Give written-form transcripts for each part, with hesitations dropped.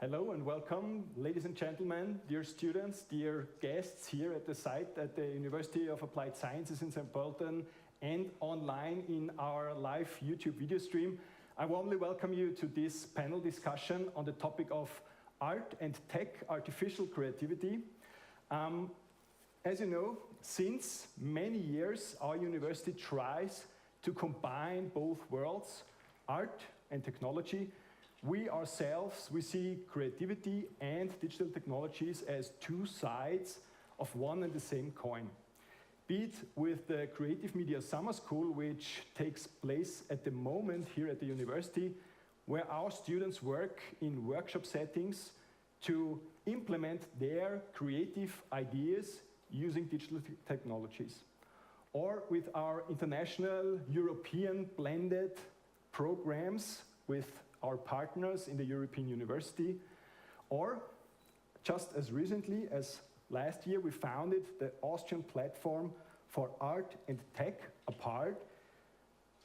Hello and welcome, ladies and gentlemen, dear students, dear guests here at the site at the University of Applied Sciences in St. Pölten and online in our live YouTube video stream. I warmly welcome you to this panel discussion on the topic of art and tech, artificial creativity. As you know, since many years, our university tries to combine both worlds, art and technology. We ourselves, we see creativity and digital technologies as two sides of one and the same coin. Be it with the Creative Media Summer School, which takes place at the moment here at the university, where our students work in workshop settings to implement their creative ideas using digital technologies. Or with our international European blended programs with our partners in the European University, or just as recently as last year, we founded the Austrian platform for art and tech, APART,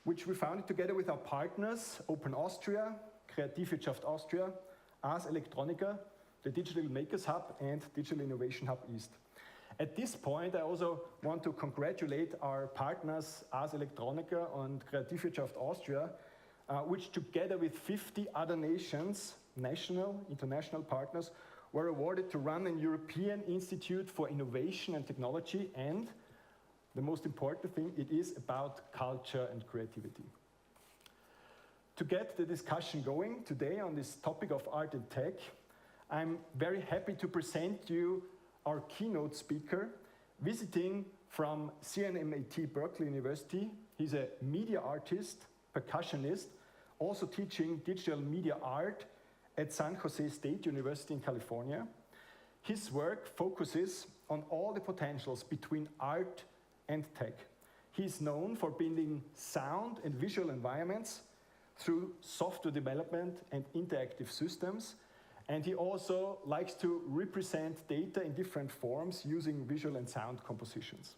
which we founded together with our partners, Open Austria, Kreativwirtschaft Austria, Ars Electronica, the Digital Makers Hub, and Digital Innovation Hub East. At this point, I also want to congratulate our partners, Ars Electronica and Kreativwirtschaft Austria, which together with 50 other nations, national, international partners, were awarded to run an European Institute for Innovation and Technology, and the most important thing, it is about culture and creativity. To get the discussion going today on this topic of art and tech, I'm very happy to present you our keynote speaker, visiting from CNMIT Berkeley University. He's a media artist, percussionist, also teaching digital media art at San Jose State University in California. His work focuses on all the potentials between art and tech. He's known for building sound and visual environments through software development and interactive systems, and he also likes to represent data in different forms using visual and sound compositions.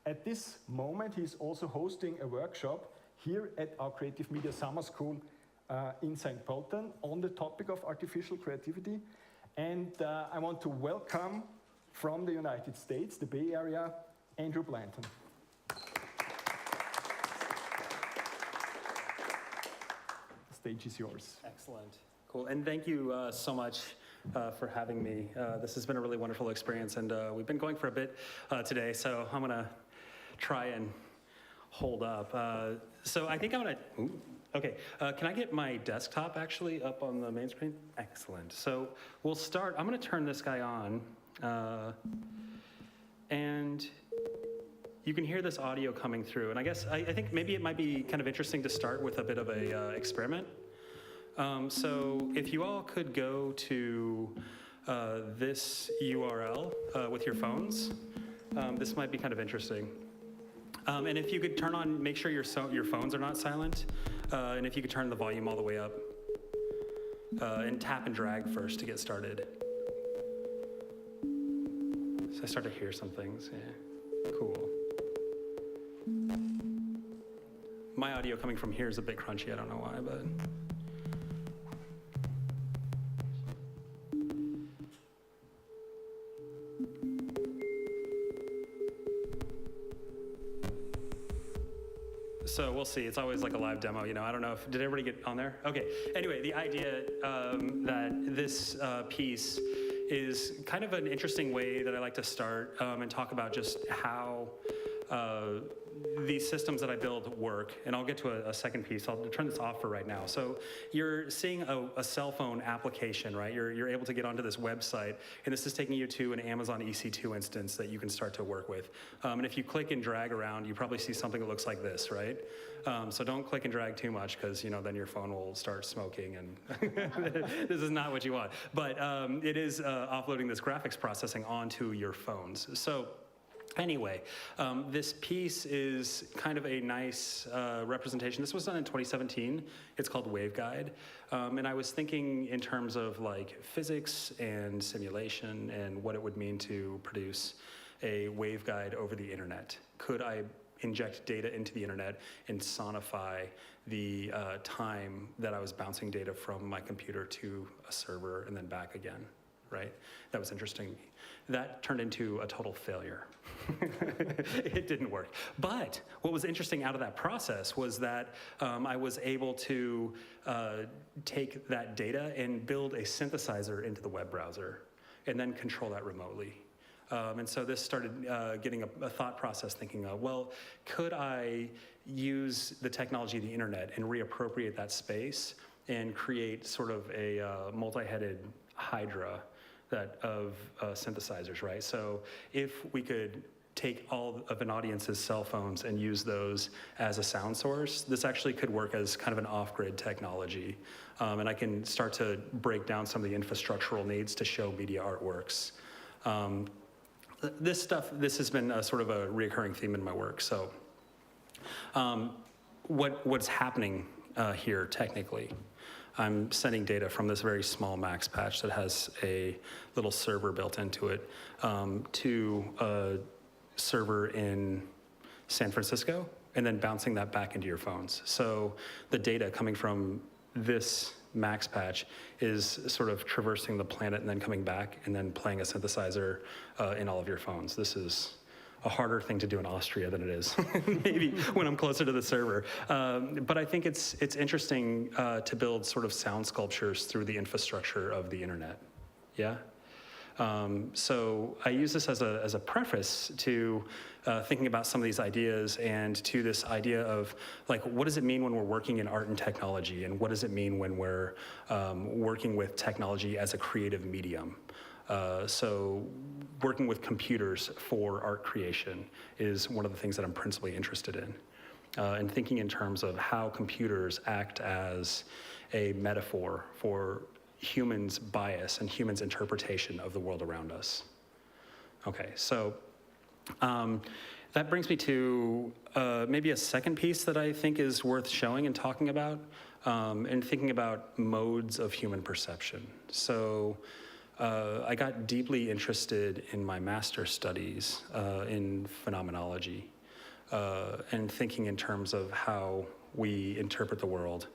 At this moment, he's also hosting a workshop here at our Creative Media Summer School in St. Pölten on the topic of artificial creativity. And I want to welcome from the United States, the Bay Area, Andrew Blanton. The stage is yours. Excellent. Cool. And thank you so much for having me. This has been a really wonderful experience, and we've been going for a bit today, so I'm going to try and hold up. So I think I'm going to, okay, can I get my desktop actually up on the main screen? Excellent. So we'll start, I'm going to turn this guy on, and you can hear this audio coming through. And I guess, I think maybe it might be kind of interesting to start with a bit of a experiment. So if you all could go to this URL with your phones, this might be kind of interesting. And if you could turn on, make sure your phones are not silent, and if you could turn the volume all the way up, and tap and drag first to get started. So I start to hear some things, yeah, cool. My audio coming from here is a bit crunchy, I don't know why, but. So we'll see. It's always like a live demo, you know. I don't know if, did everybody get on there? Okay. Anyway, the idea that this piece is kind of an interesting way that I like to start and talk about just how these systems that I build work, and I'll get to a second piece. I'll turn this off for right now. So you're seeing a cell phone application, right? You're able to get onto this website, and this is taking you to an Amazon EC2 instance that you can start to work with. And if you click and drag around, you probably see something that looks like this, right? So don't click and drag too much, because then your phone will start smoking, and this is not what you want. But it is offloading this graphics processing onto your phones. So anyway, this piece is kind of a nice representation. This was done in 2017. It's called Waveguide. And I was thinking in terms of like physics and simulation and what it would mean to produce a waveguide over the internet. Could I inject data into the internet and sonify the time that I was bouncing data from my computer to a server and then back again, right? That was interesting to me. That turned into a total failure. It didn't work. But what was interesting out of that process was that I was able to take that data and build a synthesizer into the web browser and then control that remotely. And so this started getting a thought process thinking, well, could I use the technology of the internet and reappropriate that space and create sort of a multi-headed hydra of synthesizers, right? So if we could take all of an audience's cell phones and use those as a sound source, this actually could work as kind of an off-grid technology. And I can start to break down some of the infrastructural needs to show media artworks. This has been a sort of a recurring theme in my work. So what's happening here technically? I'm sending data from this very small max patch that has a little server built into it to a server in San Francisco, and then bouncing that back into your phones. So the data coming from this max patch is sort of traversing the planet and then coming back and then playing a synthesizer in all of your phones. This is a harder thing to do in Austria than it is maybe when I'm closer to the server. But I think it's interesting to build sort of sound sculptures through the infrastructure of the internet. Yeah? So I use this as a preface to thinking about some of these ideas and to this idea of, like, what does it mean when we're working in art and technology, and what does it mean when we're working with technology as a creative medium? So working with computers for art creation is one of the things that I'm principally interested in. And thinking in terms of how computers act as a metaphor for humans' bias and humans' interpretation of the world around us. Okay, so that brings me to maybe a second piece that I think is worth showing and talking about, and thinking about modes of human perception. So I got deeply interested in my master's studies in phenomenology and thinking in terms of how we interpret the world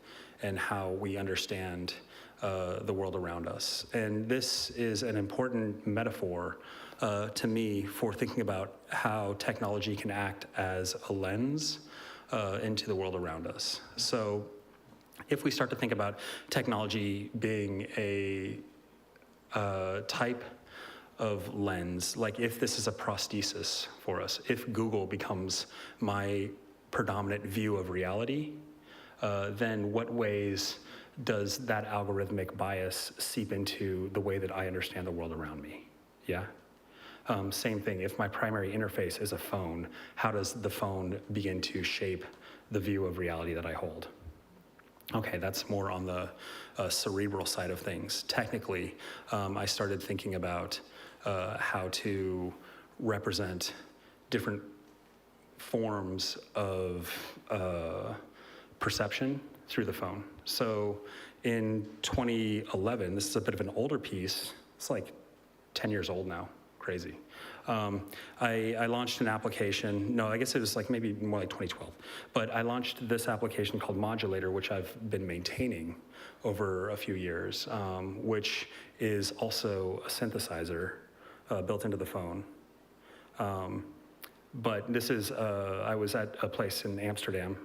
and how we understand the world around us. And this is an important metaphor to me for thinking about how technology can act as a lens into the world around us. So if we start to think about technology being a type of lens, like if this is a prosthesis for us, if Google becomes my predominant view of reality, then what ways does that algorithmic bias seep into the way that I understand the world around me? Yeah? Same thing, if my primary interface is a phone, how does the phone begin to shape the view of reality that I hold? Okay, that's more on the cerebral side of things. Technically, I started thinking about how to represent different forms of perception through the phone. So in 2011, this is a bit of an older piece. It's like 10 years old now, crazy. I launched an application, no, I guess it was like maybe more like 2012, but I launched this application called Modulator, which I've been maintaining over a few years, which is also a synthesizer built into the phone. But this is, I was at a place in Amsterdam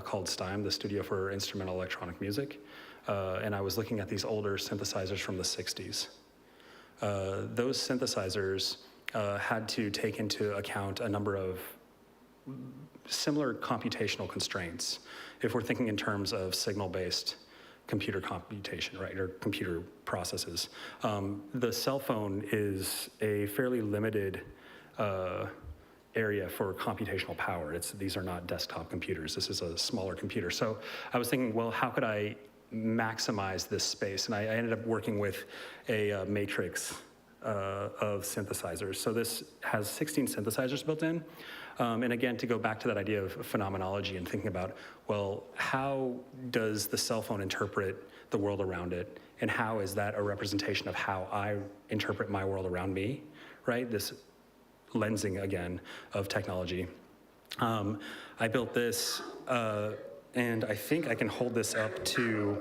called Stime, the Studio for Instrumental Electronic Music, and I was looking at these older synthesizers from the 60s. Those synthesizers had to take into account a number of similar computational constraints if we're thinking in terms of signal-based computer computation, right, or computer processes. The cell phone is a fairly limited area for computational power. These are not desktop computers. This is a smaller computer. So I was thinking, well, how could I maximize this space? And I ended up working with a matrix of synthesizers. So this has 16 synthesizers built in. And again, to go back to that idea of phenomenology and thinking about, well, how does the cell phone interpret the world around it? And how is that a representation of how I interpret my world around me, right? This lensing, again, of technology. I built this, and I think I can hold this up to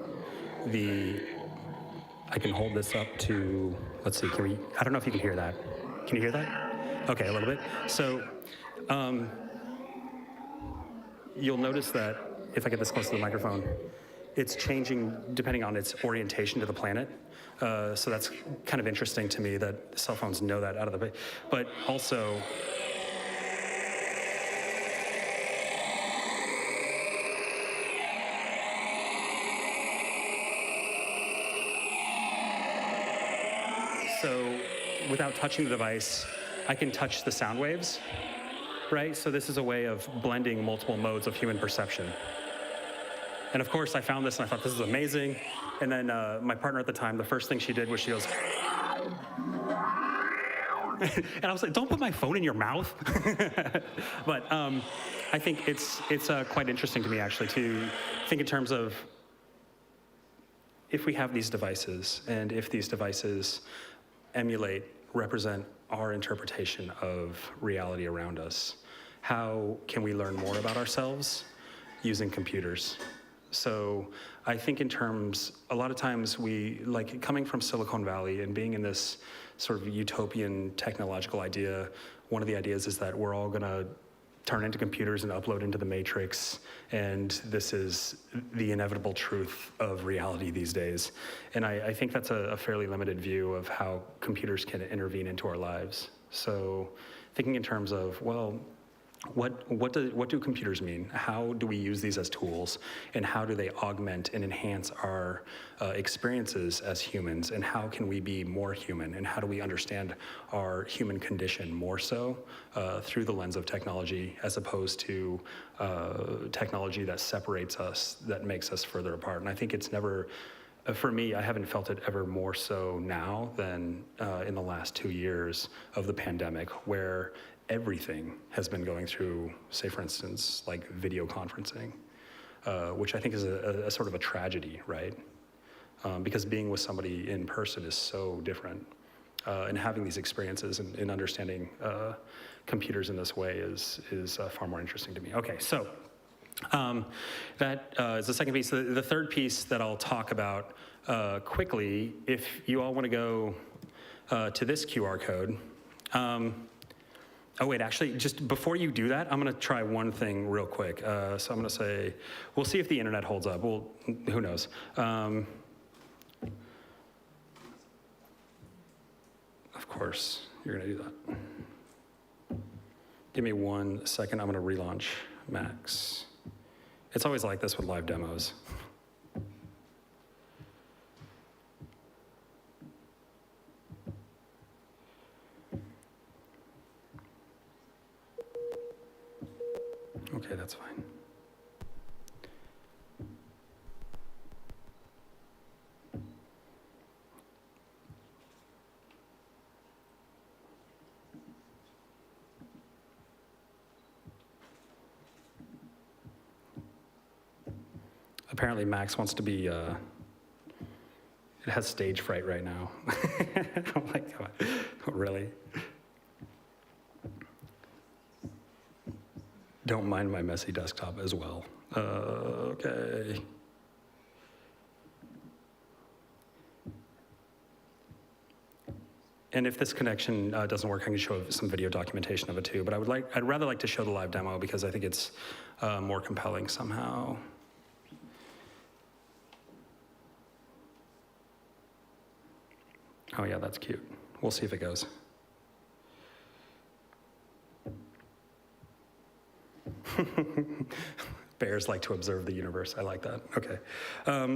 let's see, I don't know if you can hear that. Can you hear that? Okay, a little bit. So you'll notice that if I get this close to the microphone, it's changing depending on its orientation to the planet. So that's kind of interesting to me that cell phones know that out of the way. But also, so without touching the device, I can touch the sound waves, right? So this is a way of blending multiple modes of human perception. And of course, I found this and I thought, this is amazing. And then my partner at the time, the first thing she did was she goes, and I was like, don't put my phone in your mouth. But I think it's quite interesting to me, actually, to think in terms of if we have these devices, and if these devices emulate, represent our interpretation of reality around us, how can we learn more about ourselves using computers? So I think in terms, a lot of times we, like coming from Silicon Valley and being in this sort of utopian technological idea, one of the ideas is that we're all gonna turn into computers and upload into the matrix, and this is the inevitable truth of reality these days. And I think that's a fairly limited view of how computers can intervene into our lives. So thinking in terms of, well, what do computers mean? How do we use these as tools? And how do they augment and enhance our experiences as humans? And how can we be more human? And how do we understand our human condition more so through the lens of technology, as opposed to technology that separates us, that makes us further apart? And I think it's never, for me, I haven't felt it ever more so now than in the last 2 years of the pandemic, where everything has been going through, say, for instance, like video conferencing, which I think is a sort of a tragedy, right? Because being with somebody in person is so different. And having these experiences and understanding computers in this way is far more interesting to me. Okay, so that is the second piece. The third piece that I'll talk about quickly, if you all want to go to this QR code. Oh wait, actually, just before you do that, I'm gonna try one thing real quick. So I'm gonna say, we'll see if the internet holds up. Well, who knows? Of course, you're gonna do that. Give me 1 second, I'm gonna relaunch Max. It's always like this with live demos. Okay, that's fine. Apparently Max wants to be, it has stage fright right now. I'm like, really? Don't mind my messy desktop as well. Okay. And if this connection doesn't work, I can show some video documentation of it too. But I'd rather like to show the live demo because I think it's more compelling somehow. Oh yeah, that's cute. We'll see if it goes. Bears like to observe the universe. I like that. Okay.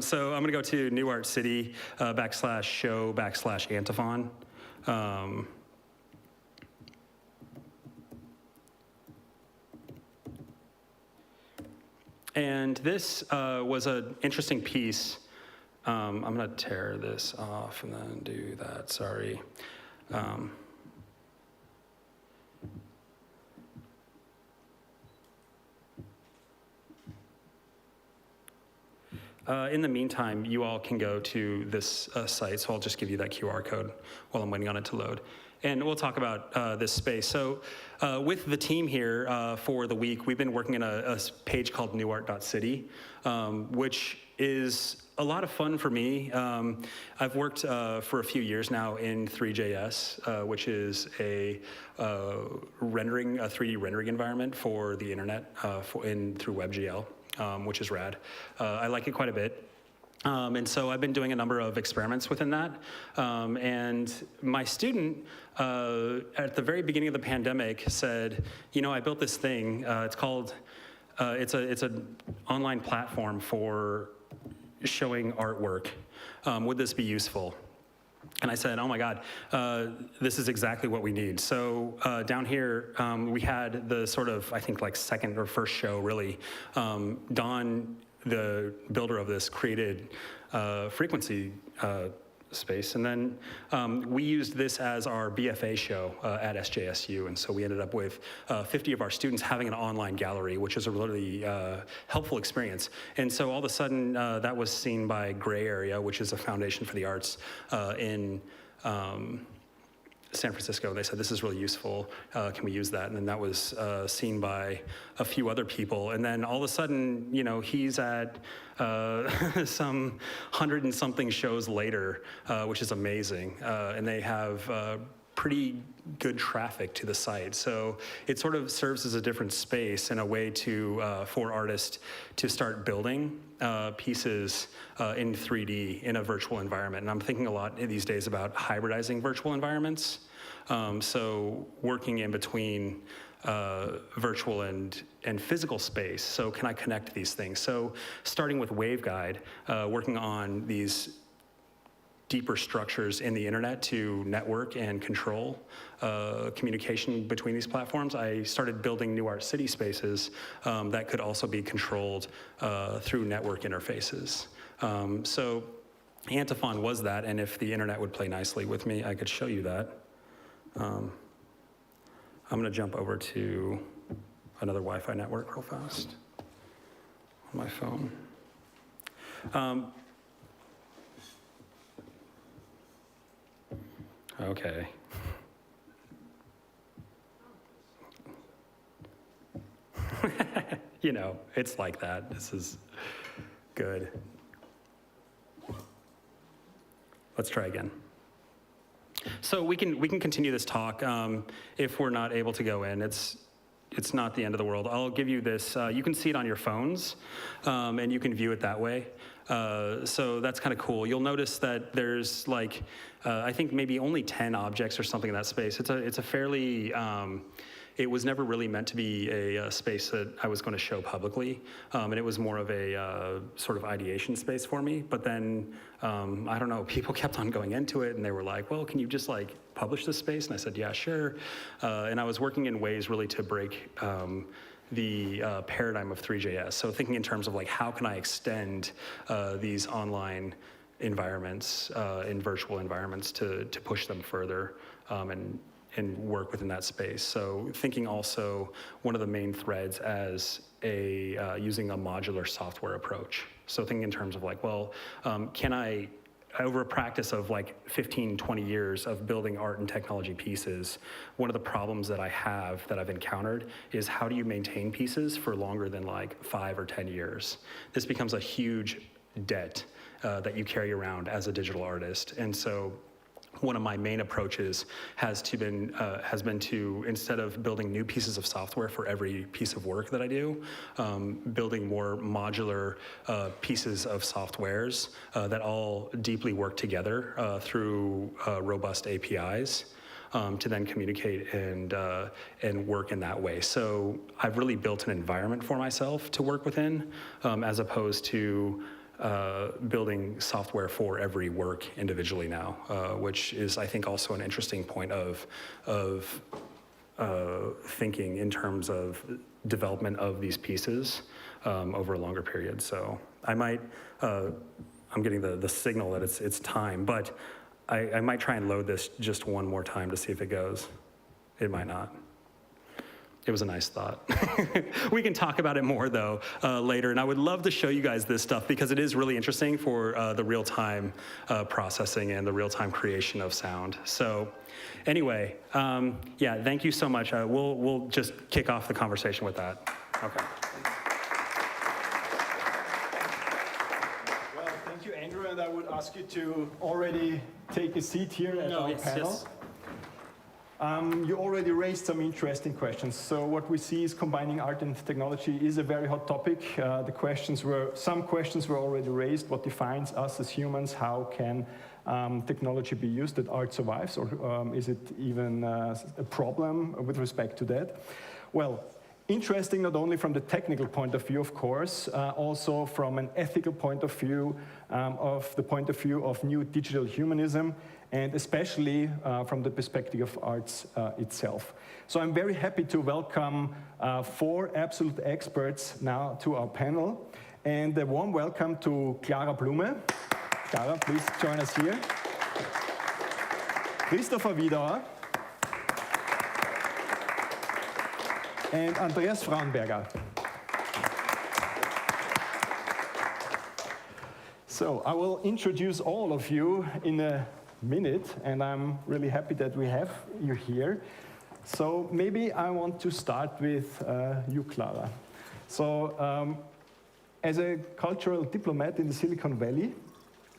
So I'm going to go to New Art City /show/antiphon. And this was an interesting piece. I'm going to tear this off and then do that. Sorry. In the meantime, you all can go to this site, so I'll just give you that QR code while I'm waiting on it to load. and we'll talk about this space. So with the team here for the week, we've been working in a page called newart.city, which is a lot of fun for me. I've worked for a few years now in 3JS, which is a 3D rendering environment for the internet through WebGL, which is rad. I like it quite a bit. And so I've been doing a number of experiments within that. And my student, at the very beginning of the pandemic, said, I built this thing. It's called, it's an online platform for showing artwork. Would this be useful? And I said, oh my God, this is exactly what we need. So down here, we had the sort of, I think like second or first show really. Don, the builder of this, created frequency space. And then we used this as our BFA show at SJSU. And so we ended up with 50 of our students having an online gallery, which is a really helpful experience. And so all of a sudden, that was seen by Gray Area, which is a foundation for the arts in San Francisco. They said, this is really useful. Can we use that? And then that was seen by a few other people. And then all of a sudden, he's at some 100 and something shows later, which is amazing. And they have pretty good traffic to the site. So it sort of serves as a different space and a way for artists to start building pieces in 3D in a virtual environment. And I'm thinking a lot these days about hybridizing virtual environments. So working in between virtual and physical space. So can I connect these things? So starting with Waveguide, working on these deeper structures in the internet to network and control communication between these platforms, I started building New Art City spaces that could also be controlled through network interfaces. So Antiphon was that, and if the internet would play nicely with me, I could show you that. I'm going to jump over to another Wi-Fi network real fast on my phone. Okay. It's like that. This is good. Let's try again. So we can continue this talk if we're not able to go in. It's not the end of the world. I'll give you this. You can see it on your phones, and you can view it that way. So that's kind of cool. You'll notice that there's I think maybe only 10 objects or something in that space. It's a fairly, it was never really meant to be a space that I was going to show publicly. And it was more of a sort of ideation space for me. But then, I don't know, people kept on going into it and they were like, well, can you just publish this space? And I said, yeah, sure. And I was working in ways really to break the paradigm of 3JS. So thinking in terms of how can I extend these online environments, in virtual environments to push them further and work within that space. So thinking also one of the main threads as using a modular software approach. So thinking in terms of can I, over a practice of 15, 20 years of building art and technology pieces, one of the problems that I've encountered is how do you maintain pieces for longer than 5 or 10 years? This becomes a huge debt that you carry around as a digital artist. And so one of my main approaches has been to, instead of building new pieces of software for every piece of work that I do, building more modular pieces of softwares that all deeply work together through robust APIs. To then communicate and work in that way. So I've really built an environment for myself to work within, as opposed to building software for every work individually now, which is, I think, also an interesting point of thinking in terms of development of these pieces over a longer period. So I might, I'm getting the signal that it's time, but I might try and load this just one more time to see if it goes. It might not. It was a nice thought. We can talk about it more, though, later. And I would love to show you guys this stuff because it is really interesting for the real-time processing and the real-time creation of sound. So anyway, yeah, thank you so much. We'll just kick off the conversation with that. Okay. Well, thank you, Andrew. And I would ask you to already take a seat here at our panel. Yes. You already raised some interesting questions. So what we see is combining art and technology is a very hot topic. Some questions were already raised. What defines us as humans? How can technology be used that art survives? Or is it even a problem with respect to that? Well, interesting not only from the technical point of view, of course, also from an ethical point of view, of new digital humanism, and especially from the perspective of arts itself. So I'm very happy to welcome 4 absolute experts now to our panel. And a warm welcome to Clara Blume. Clara, please join us here. Christopher Wiedauer. And Andreas Frauenberger. So I will introduce all of you in a minute, and I'm really happy that we have you here. So maybe I want to start with you, Clara. So as a cultural diplomat in the Silicon Valley,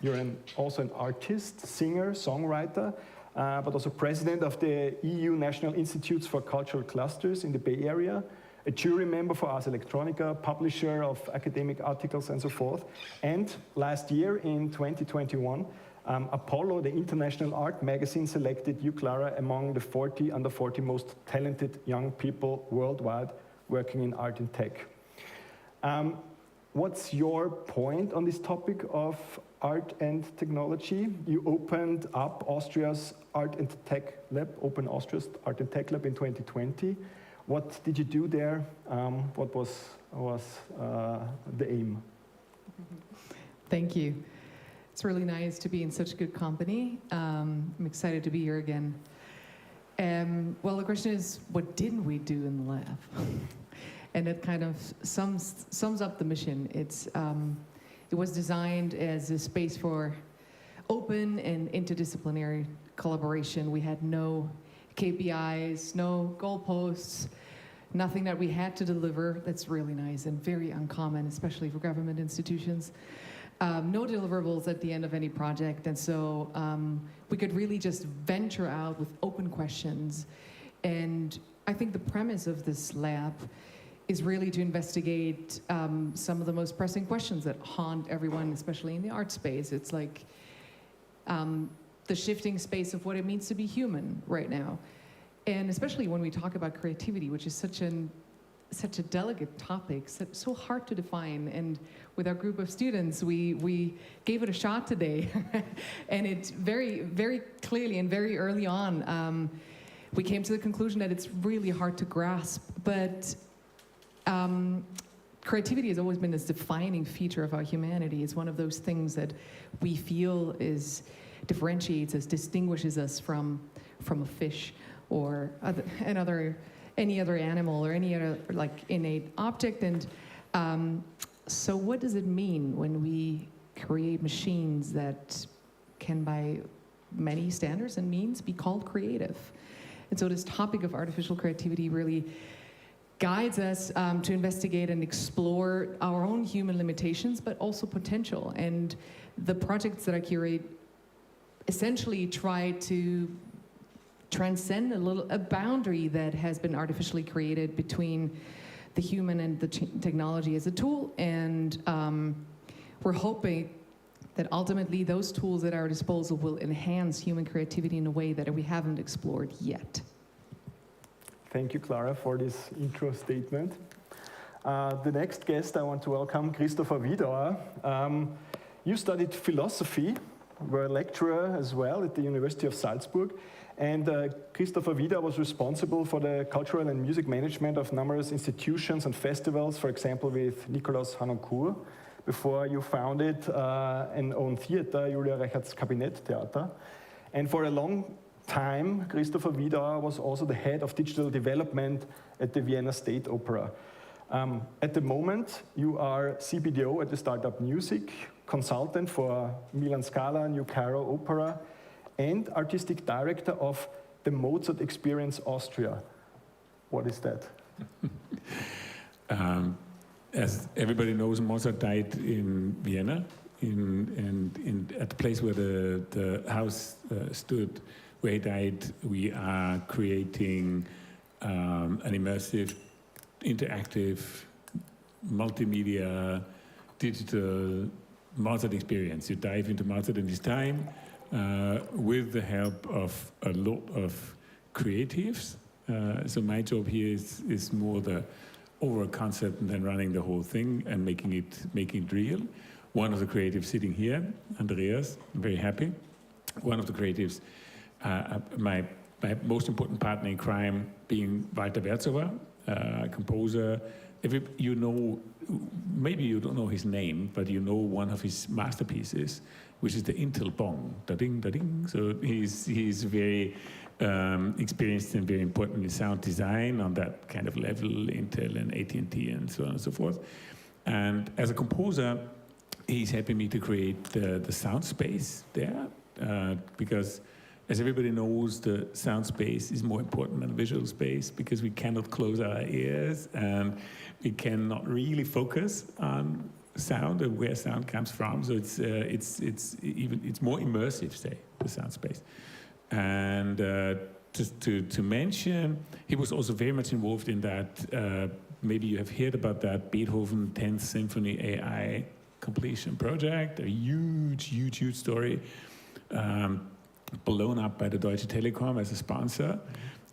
you're also an artist, singer, songwriter, but also president of the EU National Institutes for Cultural Clusters in the Bay Area, a jury member for Ars Electronica, publisher of academic articles and so forth. And last year, in 2021, Apollo, the international art magazine, selected you, Clara, among the under 40 most talented young people worldwide working in art and tech. What's your point on this topic of art and technology? You opened up Austria's Art and Tech Lab, Open Austria's Art and Tech Lab in 2020. What did you do there? What was the aim? Thank you. It's really nice to be in such good company. I'm excited to be here again. Well, the question is, what didn't we do in the lab? And it kind of sums up the mission. It was designed as a space for open and interdisciplinary collaboration. We had no KPIs, no goalposts, nothing that we had to deliver. That's really nice and very uncommon, especially for government institutions. No deliverables at the end of any project, and so we could really just venture out with open questions. And I think the premise of this lab is really to investigate some of the most pressing questions that haunt everyone, especially in the art space. It's like the shifting space of what it means to be human right now. And especially when we talk about creativity, which is such a delicate topic, so hard to define. And with our group of students, we gave it a shot today. And it's very, very clearly and very early on, we came to the conclusion that it's really hard to grasp. But creativity has always been this defining feature of our humanity. It's one of those things that we feel differentiates us, distinguishes us from a fish or any other animal or any other like innate object. And so what does it mean when we create machines that can, by many standards and means, be called creative? And so this topic of artificial creativity really guides us to investigate and explore our own human limitations, but also potential. And the projects that I curate essentially try to transcend a boundary that has been artificially created between the human and the technology as a tool. And we're hoping that ultimately those tools at our disposal will enhance human creativity in a way that we haven't explored yet. Thank you, Clara, for this intro statement. The next guest I want to welcome, Christopher Wiedauer. You studied philosophy, were a lecturer as well at the University of Salzburg, and Christopher Wiedauer was responsible for the cultural and music management of numerous institutions and festivals, for example, with Nikolaus Harnoncourt, before you founded an own theater, Julia Reichert's Kabinett Theater. And for a long time, Christopher Wiedauer was also the head of digital development at the Vienna State Opera. At the moment, you are CPDO at the Startup Music, consultant for Milan Scala, New Cairo Opera, and artistic director of the Mozart Experience Austria. What is that? As everybody knows, Mozart died in Vienna, at the place where the house stood. Where he died, we are creating an immersive, interactive, multimedia, digital Mozart experience. You dive into Mozart and his time with the help of a lot of creatives. So my job here is more the overall concept and then running the whole thing and making it real. One of the creatives sitting here, Andreas, I'm very happy. One of the creatives, my most important partner in crime being Walter Werzowa, composer. Maybe you don't know his name, but you know one of his masterpieces, which is the Intel Bong, da-ding, da-ding. So he's very experienced and very important in sound design on that kind of level, Intel and AT&T and so on and so forth. And as a composer, he's helping me to create the sound space there, because as everybody knows, the sound space is more important than the visual space because we cannot close our ears and we cannot really focus on sound and where sound comes from. So it's more immersive, say, the sound space. And just to mention, he was also very much involved in that. Maybe you have heard about that Beethoven 10th Symphony AI completion project, a huge story. Blown up by the Deutsche Telekom as a sponsor,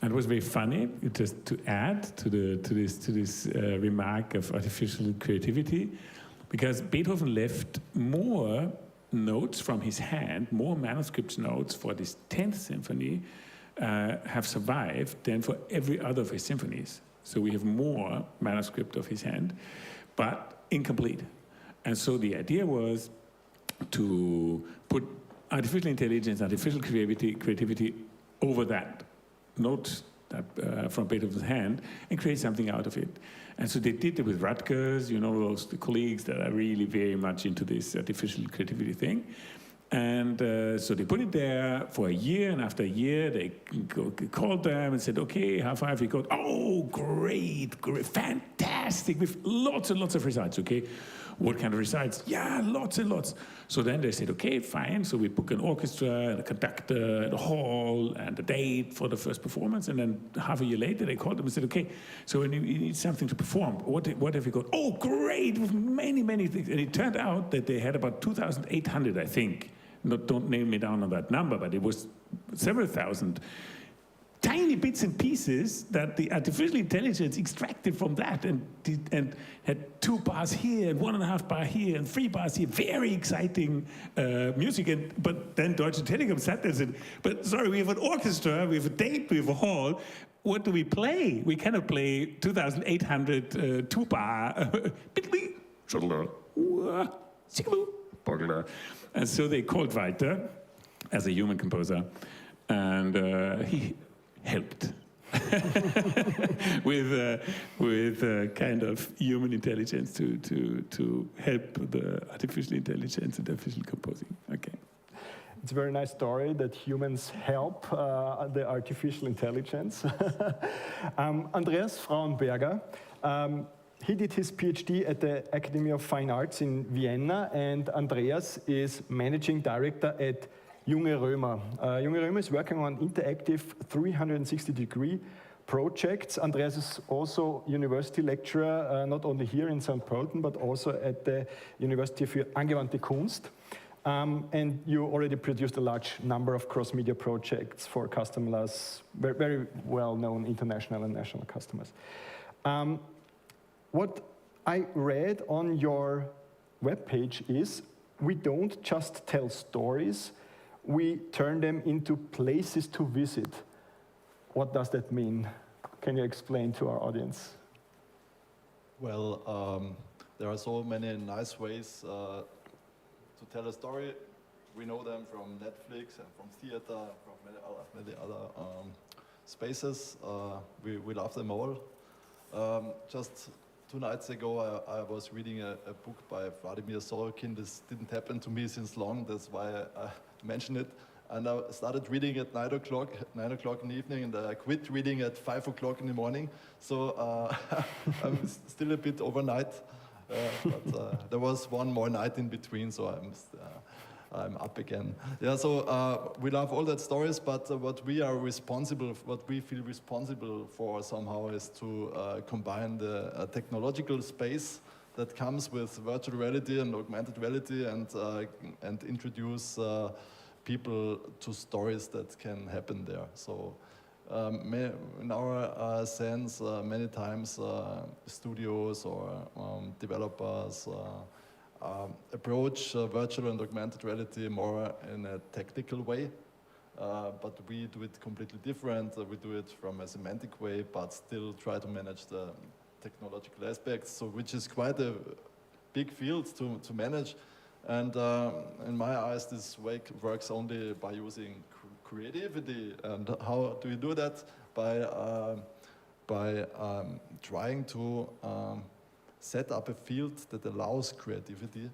and it was very funny. Just to add to this remark of artificial creativity, because Beethoven left more notes from his hand, more manuscript notes for this 10th symphony have survived than for every other of his symphonies. So we have more manuscript of his hand, but incomplete. And so the idea was to put artificial intelligence, artificial creativity over that note from Beethoven's hand and create something out of it. And so they did it with Rutgers, those the colleagues that are really very much into this artificial creativity thing. And so they put it there for a year, and after a year, they called them and said, okay, how far have you got? Oh, great, fantastic, with lots and lots of results, okay? What kind of results? Yeah, lots and lots. So then they said, okay, fine. So we book an orchestra and a conductor and a hall and a date for the first performance. And then half a year later, they called them and said, okay, so you need something to perform. What have you got? Oh, great, with many, many things. And it turned out that they had about 2,800, I think. Don't nail me down on that number, but it was several thousand tiny bits and pieces that the artificial intelligence extracted from that and had 2 bars here and 1.5 bar here and 3 bars here. Very exciting music. But then Deutsche Telekom sat there and said, but sorry, we have an orchestra, we have a date, we have a hall. What do we play? We cannot play 2,800 2-bar. And so they called Walter as a human composer, and he helped with kind of human intelligence to help the artificial intelligence and artificial composing. Okay. It's a very nice story that humans help the artificial intelligence. Andreas Frauenberger, he did his PhD at the Academy of Fine Arts in Vienna, and Andreas is managing director at Junge Römer. Junge Römer is working on interactive 360-degree projects. Andreas is also university lecturer, not only here in St. Pölten, but also at the University für Angewandte Kunst. And you already produced a large number of cross-media projects for customers, very well-known international and national customers. What I read on your webpage is, we don't just tell stories, we turn them into places to visit. What does that mean? Can you explain to our audience? Well, there are so many nice ways to tell a story. we know them from Netflix and from theater, from many other spaces. We love them all. Just 2 nights ago, I was reading a book by Vladimir Sorokin. This didn't happen to me since long, that's why I mentioned it. And I started reading at 9 o'clock in the evening, and I quit reading at 5 o'clock in the morning. So I'm still a bit overnight, but there was one more night in between, so I'm up again. Yeah, so we love all that stories, but what we feel responsible for somehow is to combine the technological space that comes with virtual reality and augmented reality, and introduce people to stories that can happen there. So in our sense, many times studios or developers approach virtual and augmented reality more in a technical way, but we do it completely different. We do it from a semantic way, but still try to manage the technological aspects, so which is quite a big field to manage. And in my eyes, this works only by using creativity. And how do you do that? By trying to set up a field that allows creativity,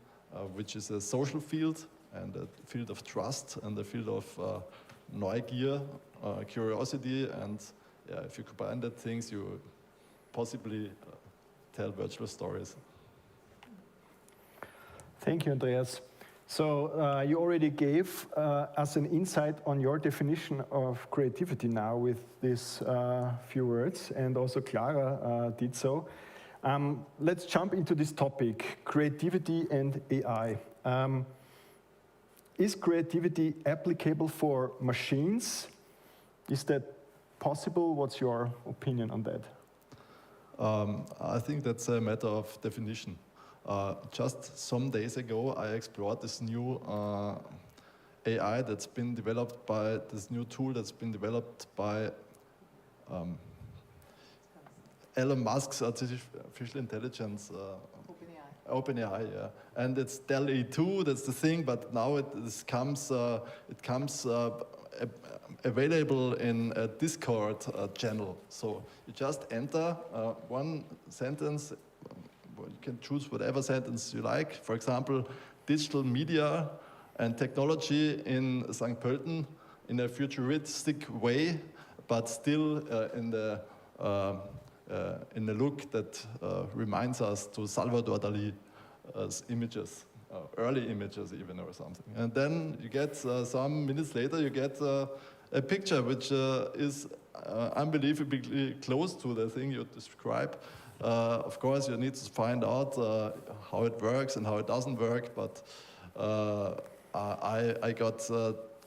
which is a social field and a field of trust and a field of Neugier, curiosity. And yeah, if you combine that things, you possibly tell virtual stories. Thank you, Andreas. So you already gave us an insight on your definition of creativity now with these few words, and also Clara did so. Let's jump into this topic, creativity and AI. Is creativity applicable for machines? Is that possible? What's your opinion on that? I think that's a matter of definition. Just some days ago, I explored this new AI that's been developed by this new tool that's been developed by Elon Musk's artificial intelligence. OpenAI, yeah, and it's DALL-E 2. That's the thing. But now it comes available in a Discord channel. So you just enter one sentence. You can choose whatever sentence you like. For example, digital media and technology in St. Pölten in a futuristic way, but still in the look that reminds us to Salvador Dali's images, early images even or something. And then you get some minutes later, you get a picture which is unbelievably close to the thing you describe. Of course, you need to find out how it works and how it doesn't work, but I got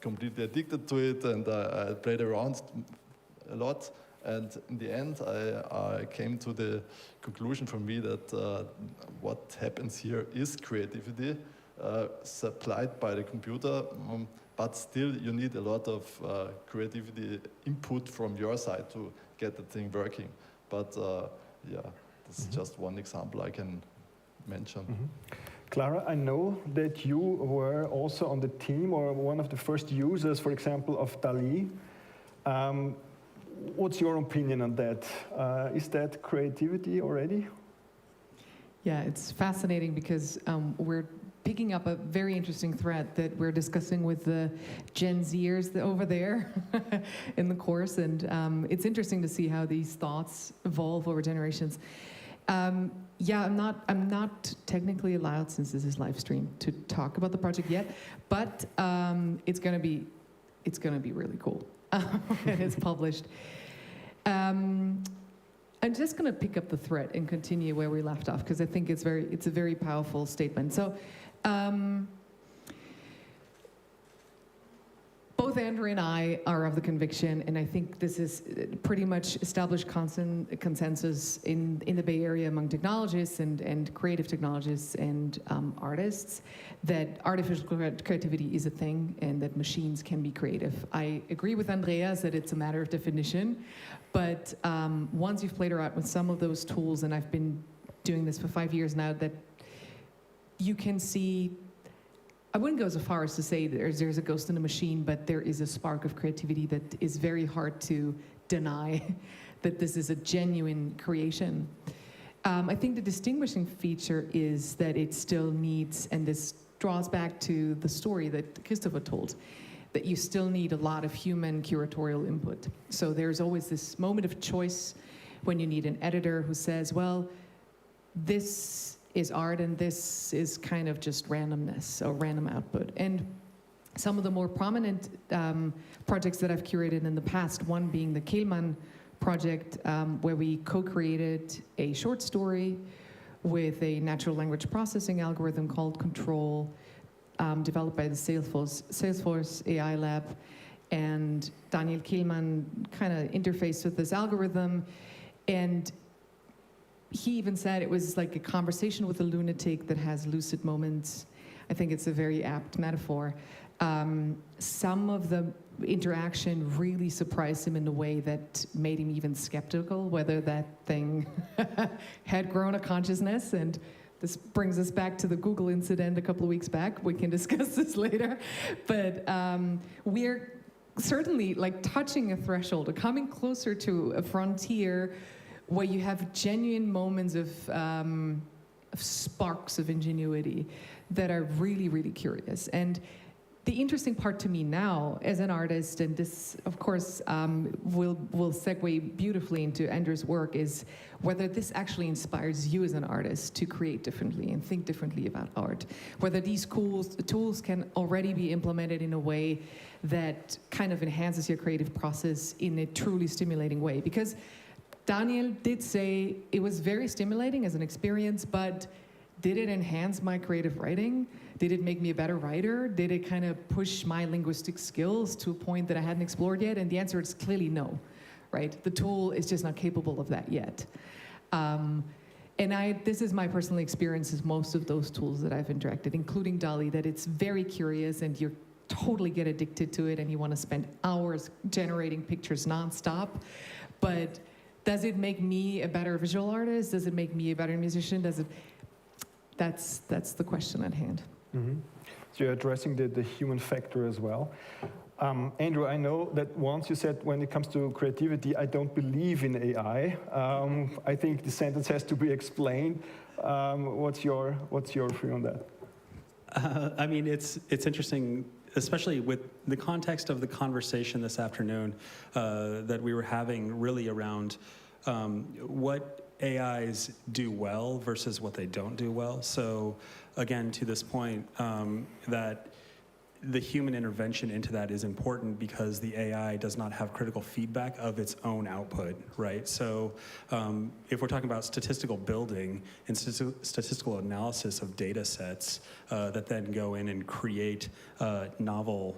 completely addicted to it, and I played around a lot. And in the end, I came to the conclusion for me that what happens here is creativity supplied by the computer, but still you need a lot of creativity input from your side to get the thing working. But yeah, this is just one example I can mention. Clara, I know that you were also on the team or one of the first users, for example, of DALL-E. What's your opinion on that? Is that creativity already? Yeah, it's fascinating because we're picking up a very interesting thread that we're discussing with the Gen Zers over there in the course, and it's interesting to see how these thoughts evolve over generations. Yeah, I'm not technically allowed, since this is live stream, to talk about the project yet, but it's gonna be really cool when it's published. I'm just going to pick up the thread and continue where we left off, because I think it's a very powerful statement. So, both Andrew and I are of the conviction, and I think this is pretty much established consensus in the Bay Area among technologists and creative technologists and artists, that artificial creativity is a thing and that machines can be creative. I agree with Andreas that it's a matter of definition, but once you've played around with some of those tools, and I've been doing this for 5 years now, that you can see I wouldn't go so far as to say there's a ghost in the machine, but there is a spark of creativity that is very hard to deny that this is a genuine creation. I think the distinguishing feature is that it still needs, and this draws back to the story that Christopher told, that you still need a lot of human curatorial input. So there's always this moment of choice when you need an editor who says, well, this is art and this is kind of just randomness or random output. And some of the more prominent projects that I've curated in the past, one being the Kehlmann project, where we co-created a short story with a natural language processing algorithm called Control, developed by the Salesforce AI Lab. And Daniel Kehlmann kind of interfaced with this algorithm, and he even said it was like a conversation with a lunatic that has lucid moments. I think it's a very apt metaphor. Some of the interaction really surprised him in a way that made him even skeptical whether that thing had grown a consciousness. And this brings us back to the Google incident a couple of weeks back. We can discuss this later. But we're certainly like touching a threshold, or coming closer to a frontier where you have genuine moments of sparks of ingenuity that are really, really curious. And the interesting part to me now, as an artist, and this, of course, will segue beautifully into Andrew's work, is whether this actually inspires you as an artist to create differently and think differently about art. Whether these tools can already be implemented in a way that kind of enhances your creative process in a truly stimulating way. Because Daniel did say it was very stimulating as an experience, but did it enhance my creative writing? Did it make me a better writer? Did it kind of push my linguistic skills to a point that I hadn't explored yet? And the answer is clearly no, right? The tool is just not capable of that yet. And this is my personal experience with most of those tools that I've interacted, including DALL-E, that it's very curious and you totally get addicted to it and you want to spend hours generating pictures nonstop. But does it make me a better visual artist? Does it make me a better musician? That's the question at hand. Mm-hmm. So you're addressing the human factor as well. Andrew, I know that once you said when it comes to creativity, I don't believe in AI. I think the sentence has to be explained. What's your view on that? I mean, it's interesting, especially with the context of the conversation this afternoon that we were having really around what AIs do well versus what they don't do well. So again, to this point, that the human intervention into that is important because the AI does not have critical feedback of its own output, right? So if we're talking about statistical building and statistical analysis of data sets that then go in and create novel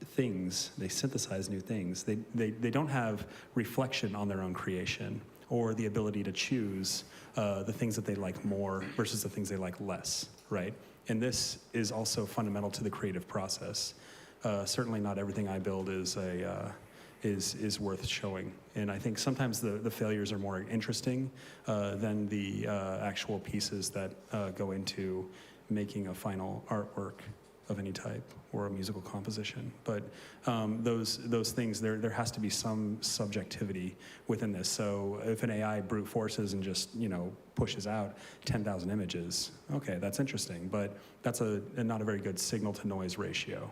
things, they synthesize new things, they don't have reflection on their own creation or the ability to choose the things that they like more versus the things they like less, right? And this is also fundamental to the creative process. Certainly not everything I build is worth showing. And I think sometimes the failures are more interesting than the actual pieces that go into making a final artwork of any type or a musical composition. But those things, there has to be some subjectivity within this. So if an AI brute forces and just, pushes out 10,000 images, okay, that's interesting, but that's not a very good signal to noise ratio,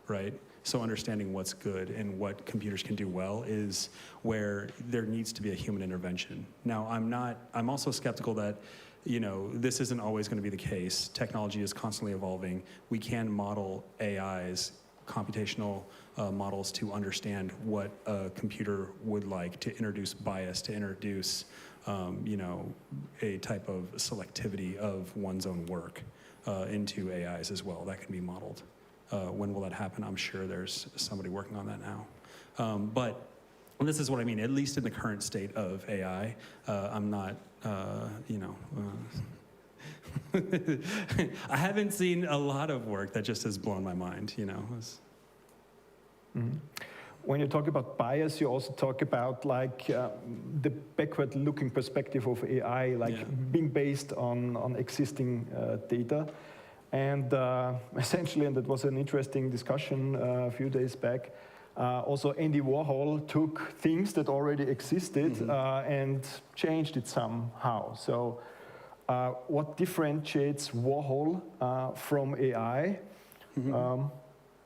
right? So understanding what's good and what computers can do well is where there needs to be a human intervention. Now, I'm also skeptical that this isn't always going to be the case. Technology is constantly evolving. We can model AIs, computational models, to understand what a computer would like, to introduce bias, to introduce, a type of selectivity of one's own work into AIs as well. That can be modeled. When will that happen? I'm sure there's somebody working on that now. But this is what I mean, at least in the current state of AI, I'm not, I haven't seen a lot of work that just has blown my mind, Mm-hmm. When you talk about bias, you also talk about the backward-looking perspective of AI, being based on existing data. And essentially, and that was an interesting discussion a few days back, also Andy Warhol took things that already existed and changed it somehow. So what differentiates Warhol from AI?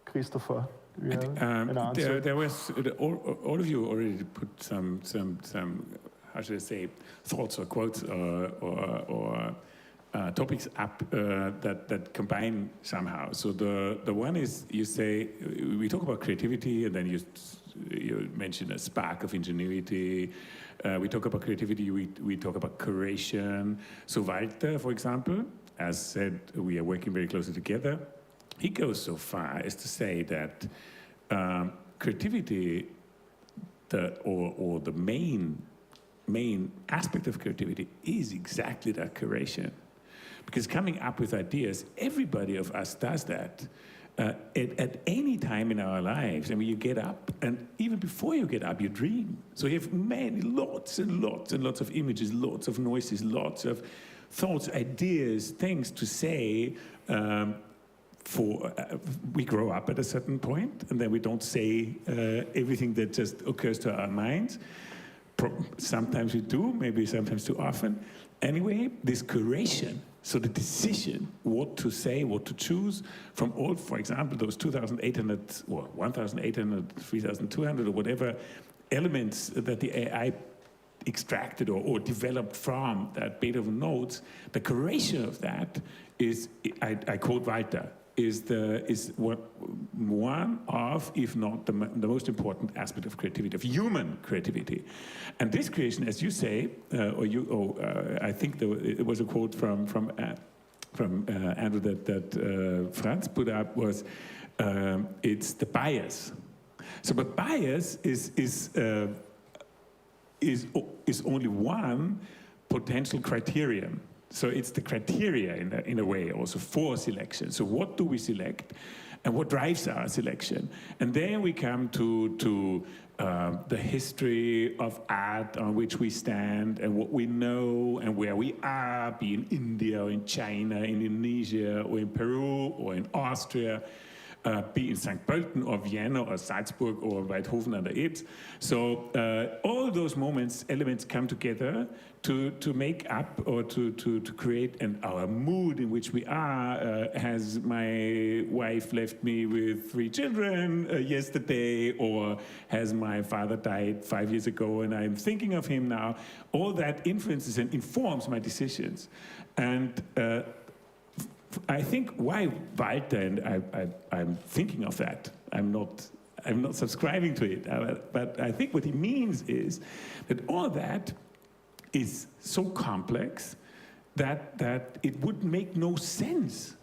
Christopher, do you have an answer? There was, all of you already put some how should I say, thoughts or quotes or topics up that combine somehow. So the one is, you say, we talk about creativity, and then you mention a spark of ingenuity. We talk about creativity, we talk about curation. So Walter, for example, as said, we are working very closely together. He goes so far as to say that creativity, or the main aspect of creativity is exactly that curation. Because coming up with ideas, everybody of us does that at any time in our lives. I mean, you get up, and even before you get up, you dream. So you have lots and lots of images, lots of noises, lots of thoughts, ideas, things to say. We grow up at a certain point, and then we don't say everything that just occurs to our minds. Sometimes we do, maybe sometimes too often. Anyway, this curation, so the decision, what to say, what to choose, from all, for example, those 2,800 or 1,800, 3,200 or whatever elements that the AI extracted or developed from that Beethoven notes, the curation of that is, I quote Walter, is one of, if not the most important aspect of creativity, of human creativity. And this creation, as you say, I think it was a quote from Andrew that Franz put up, was it's the bias. So, but bias is only one potential criterion. So it's the criteria in a way also for selection. So what do we select, and what drives our selection? And then we come to the history of art on which we stand, and what we know, and where we are, be in India or in China, in Indonesia or in Peru or in Austria, be in St. Pölten or Vienna or Salzburg or Beethoven and the Ibs. So all those elements come together to make up or to create our mood in which we are. Has my wife left me with 3 children yesterday, or has my father died 5 years ago and I'm thinking of him now? All that influences and informs my decisions. And I think why Walter, and I'm thinking of that, I'm not subscribing to it, but I think what he means is that all that is so complex that it would make no sense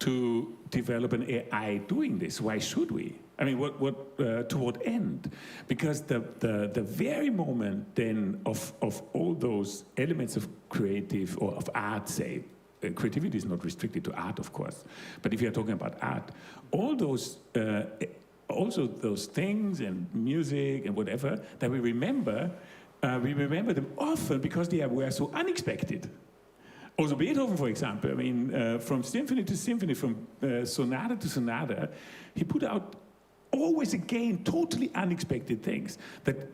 to develop an AI doing this. Why should we? I mean, to what end? Because the very moment then of all those elements of creative or of art, say, creativity is not restricted to art, of course, but if you're talking about art, all those, also those things and music and whatever that we remember them often because they were so unexpected. Also Beethoven, for example, I mean, from symphony to symphony, from sonata to sonata, he put out always again totally unexpected things that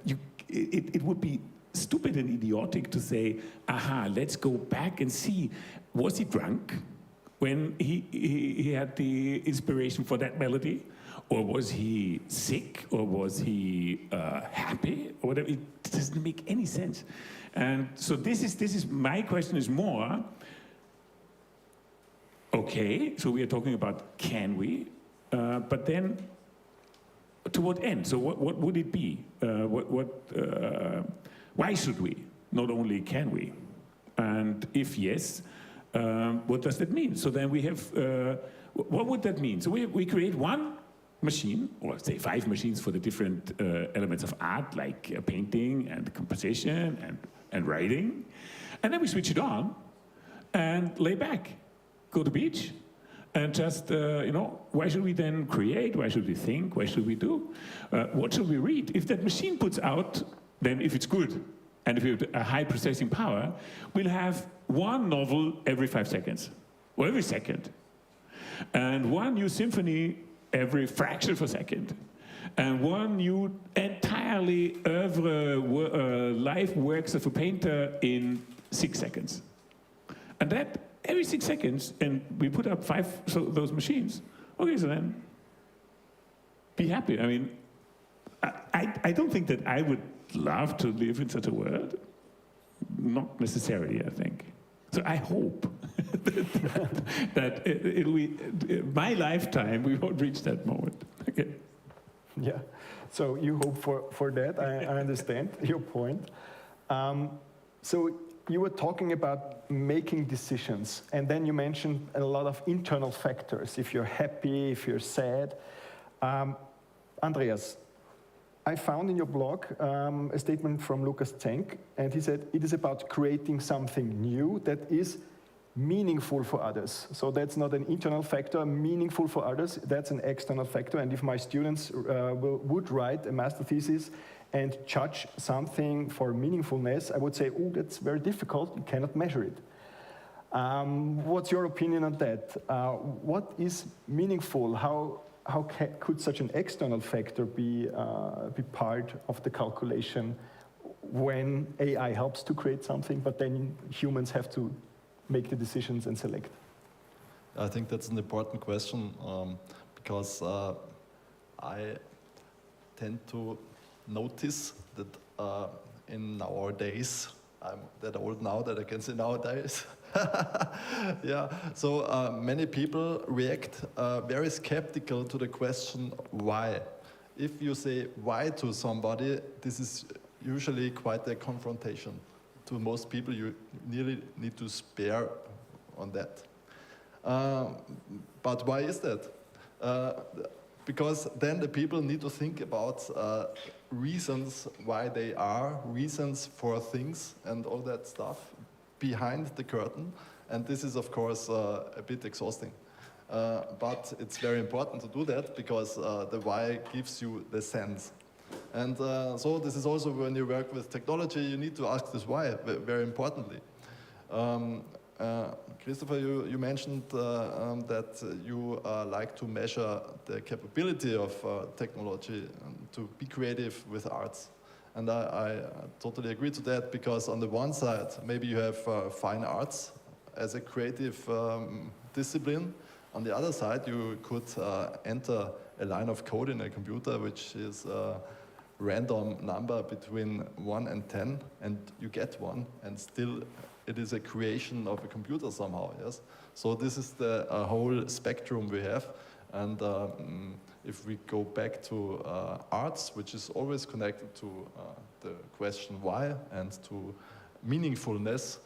it would be stupid and idiotic to say, aha, let's go back and see, was he drunk when he had the inspiration for that melody? Or was he sick? Or was he happy? Or whatever. It doesn't make any sense. And so this is my question is more, okay, so we are talking about can we, but then to what end? So what would it be? Why should we? Not only can we. And if yes, what does that mean? So then we have, what would that mean? So we create one machine, or say 5 machines for the different elements of art, like painting and composition and writing. And then we switch it on and lay back, go to the beach, and just, why should we then create? Why should we think? Why should we do? What should we read? If that machine puts out, then if it's good, and if we have a high processing power, we'll have one novel every 5 seconds, or every second. and one new symphony every fraction of a second, and one new entirely life works of a painter in 6 seconds. And that every 6 seconds, and we put up 5 those machines. Okay, so then be happy. I mean, I don't think that I would love to live in such a world. Not necessarily, I think. So I hope that it'll be my lifetime, we won't reach that moment. Okay. Yeah, so you hope for that, I understand your point. So you were talking about making decisions, and then you mentioned a lot of internal factors, if you're happy, if you're sad. Andreas, I found in your blog a statement from Lukas Zenk, and he said, it is about creating something new that is meaningful for others. So that's not an internal factor, meaningful for others, that's an external factor. And if my students would write a master thesis and judge something for meaningfulness, I would say, oh, that's very difficult, you cannot measure it. What's your opinion on that? What is meaningful? How could such an external factor be part of the calculation when AI helps to create something, but then humans have to make the decisions and select? I think that's an important question because I tend to notice that in nowadays, I'm that old now that I can say nowadays. Yeah, so many people react very skeptical to the question why. If you say why to somebody, this is usually quite a confrontation. To most people, you nearly need to spare on that. But why is that? Because then the people need to think about reasons why they are, reasons for things and all that stuff behind the curtain. And this is, of course, a bit exhausting. But it's very important to do that because the why gives you the sense. And so this is also when you work with technology, you need to ask this why, very importantly. Christopher, you mentioned that you like to measure the capability of technology to be creative with arts. And I totally agree to that because on the one side, maybe you have fine arts as a creative discipline. On the other side, you could enter a line of code in a computer, which is random number between 1 and 10, and you get 1, and still it is a creation of a computer somehow, yes? So this is the whole spectrum we have, and if we go back to arts, which is always connected to the question why and to meaningfulness,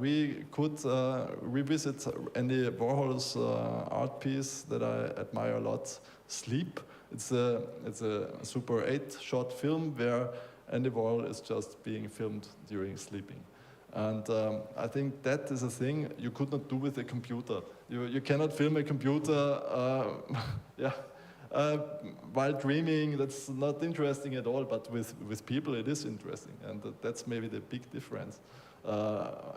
we could revisit Andy Warhol's art piece that I admire a lot, Sleep. It's a Super 8-shot film where Andy Warhol is just being filmed during sleeping. And I think that is a thing you could not do with a computer. You cannot film a computer while dreaming. That's not interesting at all, but with people it is interesting. And that's maybe the big difference.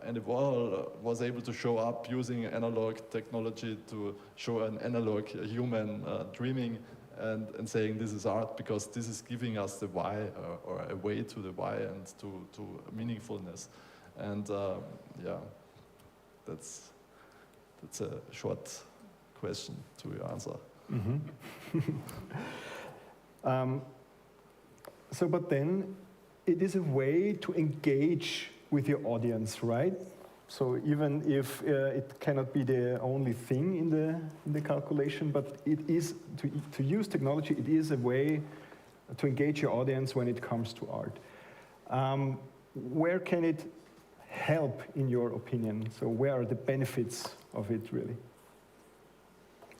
Andy Warhol was able to show up using analog technology to show an analog human dreaming and saying this is art because this is giving us the why or a way to the why and to meaningfulness. And yeah, that's a short question to your answer. Mm-hmm. But then it is a way to engage with your audience, right? So even if it cannot be the only thing in the calculation, but it is to use technology. It is a way to engage your audience when it comes to art. Where can it help, in your opinion? So where are the benefits of it, really?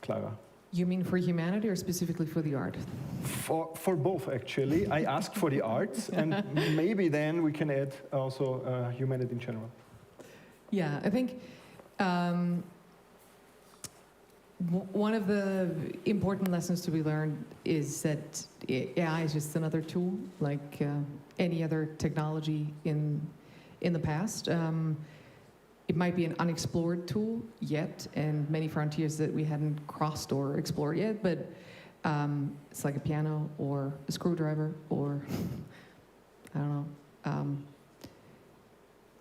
Clara? You mean for humanity or specifically for the art? For both, actually. I asked for the arts, and maybe then we can add also humanity in general. Yeah, I think one of the important lessons to be learned is that AI is just another tool, like any other technology in the past. it might be an unexplored tool yet, and many frontiers that we hadn't crossed or explored yet, but it's like a piano or a screwdriver or, I don't know,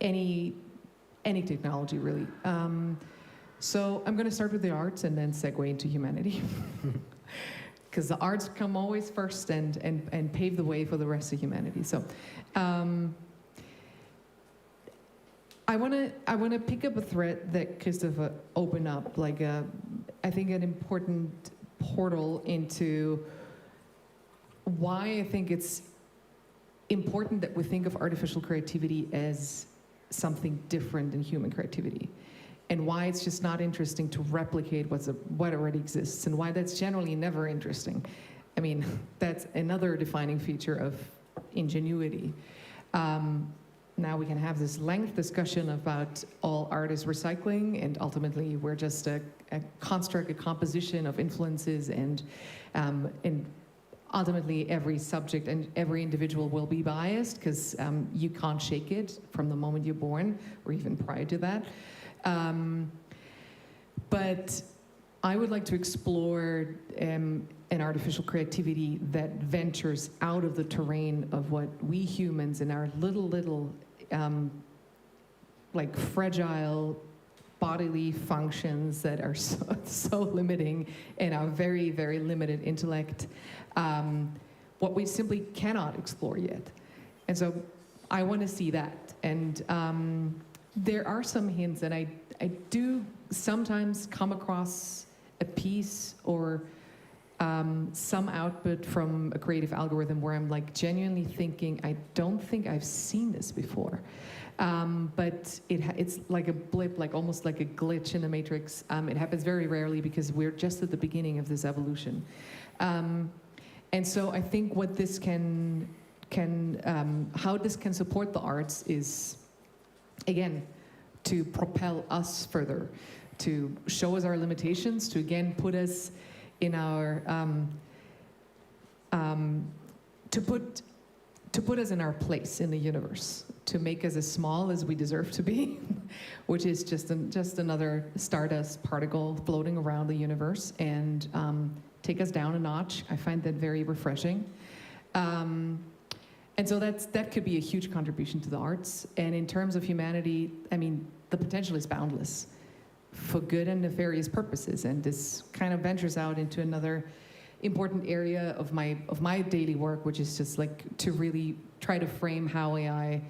any technology really. So I'm going to start with the arts and then segue into humanity. Because the arts come always first and pave the way for the rest of humanity. So I want to pick up a thread that Christopher opened up, like I think an important portal into why I think it's important that we think of artificial creativity as something different than human creativity, and why it's just not interesting to replicate what already exists, and why that's generally never interesting. I mean, that's another defining feature of ingenuity. Now we can have this length discussion about all art is recycling, and ultimately we're just a construct, a composition of influences, and ultimately every subject and every individual will be biased because you can't shake it from the moment you're born or even prior to that. But I would like to explore an artificial creativity that ventures out of the terrain of what we humans in our little like fragile bodily functions that are so limiting in our very, very limited intellect, what we simply cannot explore yet. And so I want to see that. And there are some hints, and I do sometimes come across a piece or some output from a creative algorithm where I'm like genuinely thinking, I don't think I've seen this before. But it's like a blip, like almost like a glitch in the matrix. It happens very rarely because we're just at the beginning of this evolution. And so I think what this how this can support the arts is, again, to propel us further, to show us our limitations, to again put us in our, to put us in our place in the universe, to make us as small as we deserve to be, which is just another stardust particle floating around the universe, and take us down a notch. I find that very refreshing. And so that could be a huge contribution to the arts. And in terms of humanity, I mean, the potential is boundless for good and nefarious purposes. And this kind of ventures out into another important area of my daily work, which is just like to really try to frame how AI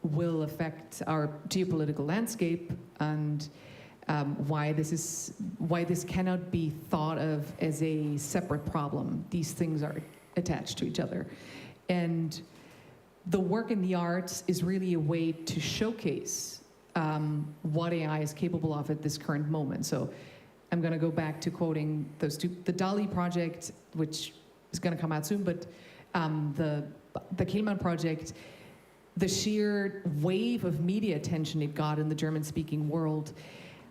will affect our geopolitical landscape, and why this cannot be thought of as a separate problem. These things are attached to each other. And the work in the arts is really a way to showcase what AI is capable of at this current moment. So I'm going to go back to quoting those two, the DALI project, which is going to come out soon, but the Kehlmann project, the sheer wave of media attention it got in the German-speaking world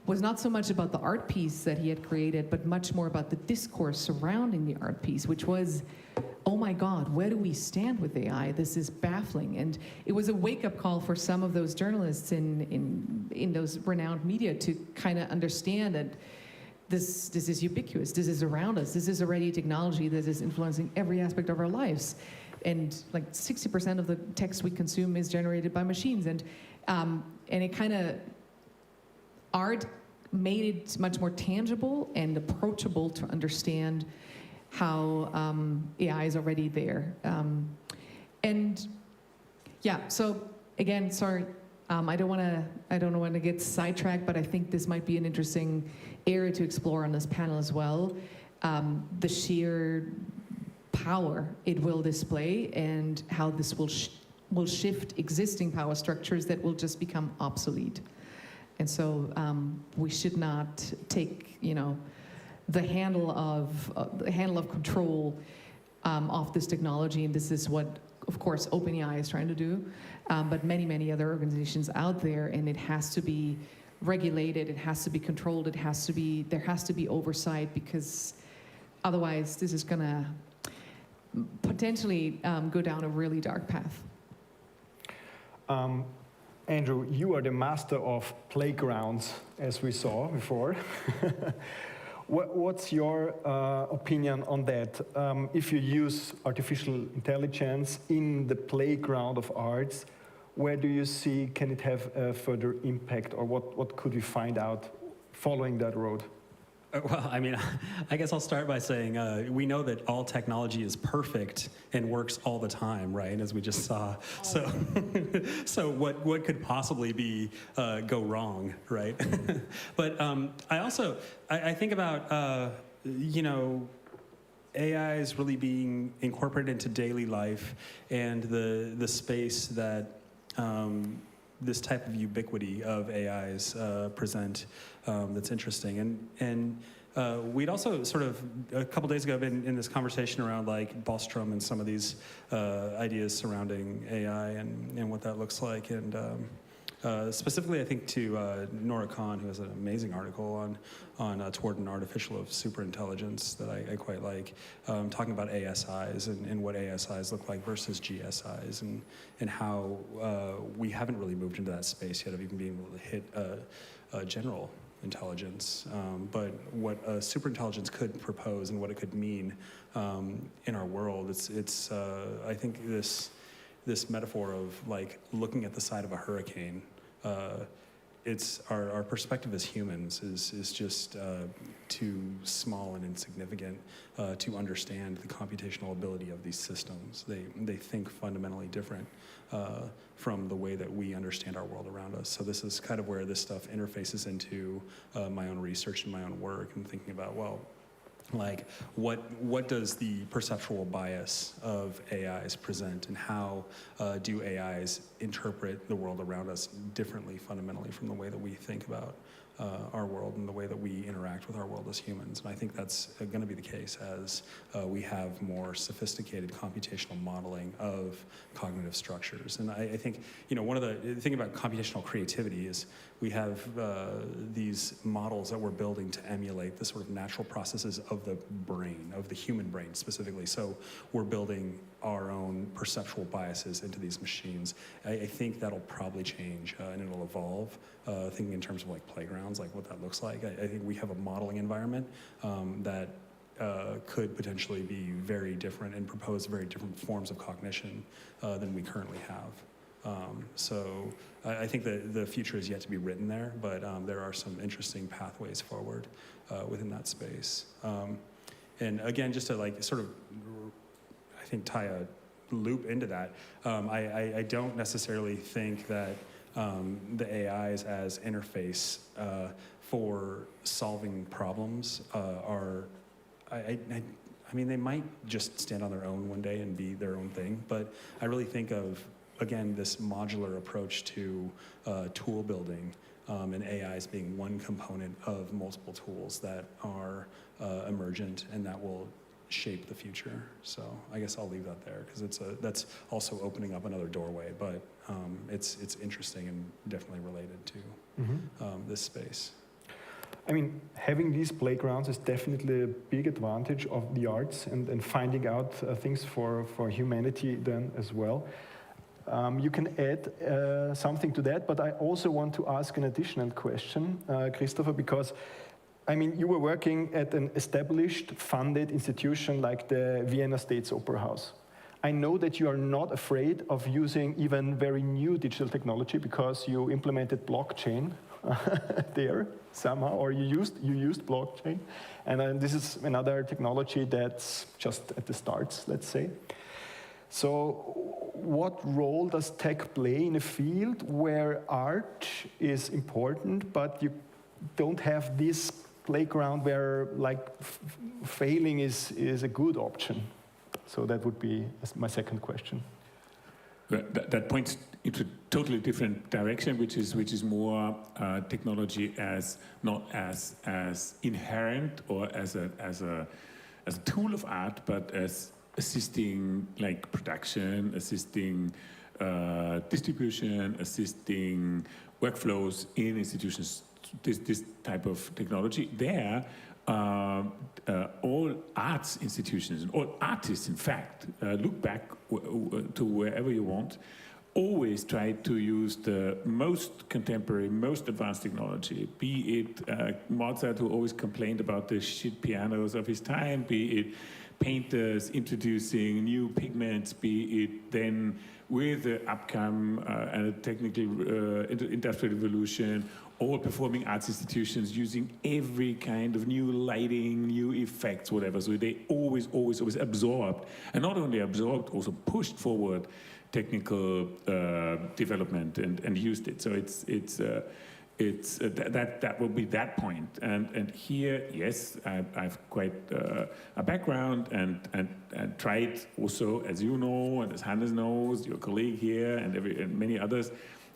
was not so much about the art piece that he had created, but much more about the discourse surrounding the art piece, which was, oh my God, where do we stand with AI? This is baffling. And it was a wake-up call for some of those journalists in those renowned media to kind of understand that this is ubiquitous, this is around us, this is already technology that is influencing every aspect of our lives. And like 60% of the text we consume is generated by machines. And it kind of, art made it much more tangible and approachable to understand how AI is already there. And yeah, so again, sorry, I don't want to get sidetracked, but I think this might be an interesting area to explore on this panel as well. The sheer power it will display and how this will shift existing power structures that will just become obsolete. And so we should not take, the handle of control off this technology. And this is what, of course, OpenAI is trying to do, but many, many other organizations out there. And it has to be regulated. It has to be controlled. There has to be oversight, because otherwise, this is going to potentially go down a really dark path. Andrew, you are the master of playgrounds, as we saw before. What's your opinion on that? If you use artificial intelligence in the playground of arts, where do you see, can it have a further impact, or what could we find out following that road? Well, I mean, I guess I'll start by saying we know that all technology is perfect and works all the time, right? As we just saw. So, so what could possibly be go wrong, right? But I think about you know, AI is really being incorporated into daily life, and the space that this type of ubiquity of AIs present that's interesting. And we'd also sort of, a couple days ago, been in this conversation around like Bostrom and some of these ideas surrounding AI and what that looks like. And specifically, I think to Nora Khan, who has an amazing article on Toward an Artificial of Superintelligence that I quite like, talking about ASIs and what ASIs look like versus GSIs, and how we haven't really moved into that space yet of even being able to hit general intelligence. But what a superintelligence could propose and what it could mean in our world, it's I think this metaphor of like looking at the side of a hurricane. It's our perspective as humans is just too small and insignificant to understand the computational ability of these systems. They think fundamentally different from the way that we understand our world around us. So this is kind of where this stuff interfaces into my own research and my own work, and thinking about, well, like what does the perceptual bias of AIs present, and how do AIs interpret the world around us differently fundamentally from the way that we think about our world and the way that we interact with our world as humans. And I think that's going to be the case as we have more sophisticated computational modeling of cognitive structures. And I think, you know, one of the thing about computational creativity is we have these models that we're building to emulate the sort of natural processes of the brain, of the human brain specifically. So we're building our own perceptual biases into these machines. I think that'll probably change and it'll evolve, thinking in terms of like playgrounds, like what that looks like. I think we have a modeling environment that could potentially be very different and propose very different forms of cognition than we currently have. So I think that the future is yet to be written there, but there are some interesting pathways forward within that space. And again, just to like sort of, I think, tie a loop into that, I don't necessarily think that the AIs as interface for solving problems are, I mean, they might just stand on their own one day and be their own thing, but I really think of, again, this modular approach to tool building and AIs being one component of multiple tools that are emergent and that will shape the future. So I guess I'll leave that there because that's also opening up another doorway, but it's interesting and definitely related to this space. I mean, having these playgrounds is definitely a big advantage of the arts and finding out things for humanity then as well. You can add something to that, but I also want to ask an additional question, Christopher, because I mean, you were working at an established, funded institution like the Vienna States Opera House. I know that you are not afraid of using even very new digital technology because you implemented blockchain there somehow, or you used blockchain, and this is another technology that's just at the starts, let's say. So what role does tech play in a field where art is important, but you don't have this playground where like failing is a good option? So that would be my second question. That points into a totally different direction, which is more technology as not as inherent or as a tool of art, but as assisting like production, assisting distribution, assisting workflows in institutions. This type of technology there, all arts institutions and all artists, in fact, look back to wherever you want, always tried to use the most contemporary, most advanced technology, be it Mozart, who always complained about the shit pianos of his time, be it painters introducing new pigments, be it then with the upcome and a technical industrial revolution, all performing arts institutions using every kind of new lighting, new effects, whatever. So they always absorbed, and not only absorbed, also pushed forward technical development and used it. So that will be that point. And here, yes, I've quite a background and tried also, as you know, and as Hannes knows, your colleague here, and many others,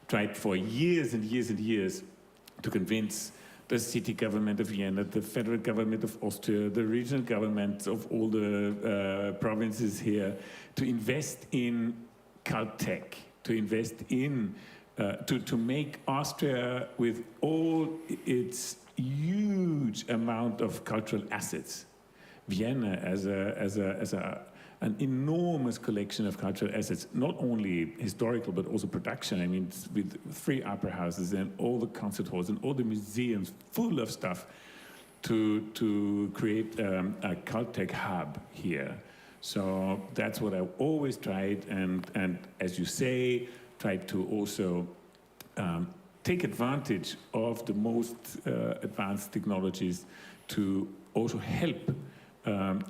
tried for years and years and years to convince the city government of Vienna, the federal government of Austria, the regional governments of all the provinces here to invest in cult tech, to invest in to make Austria, with all its huge amount of cultural assets, Vienna as an enormous collection of cultural assets, not only historical but also production. I mean, with 3 opera houses and all the concert halls and all the museums full of stuff to create a cult tech hub here. So that's what I always tried, and as you say, tried to also take advantage of the most advanced technologies to also help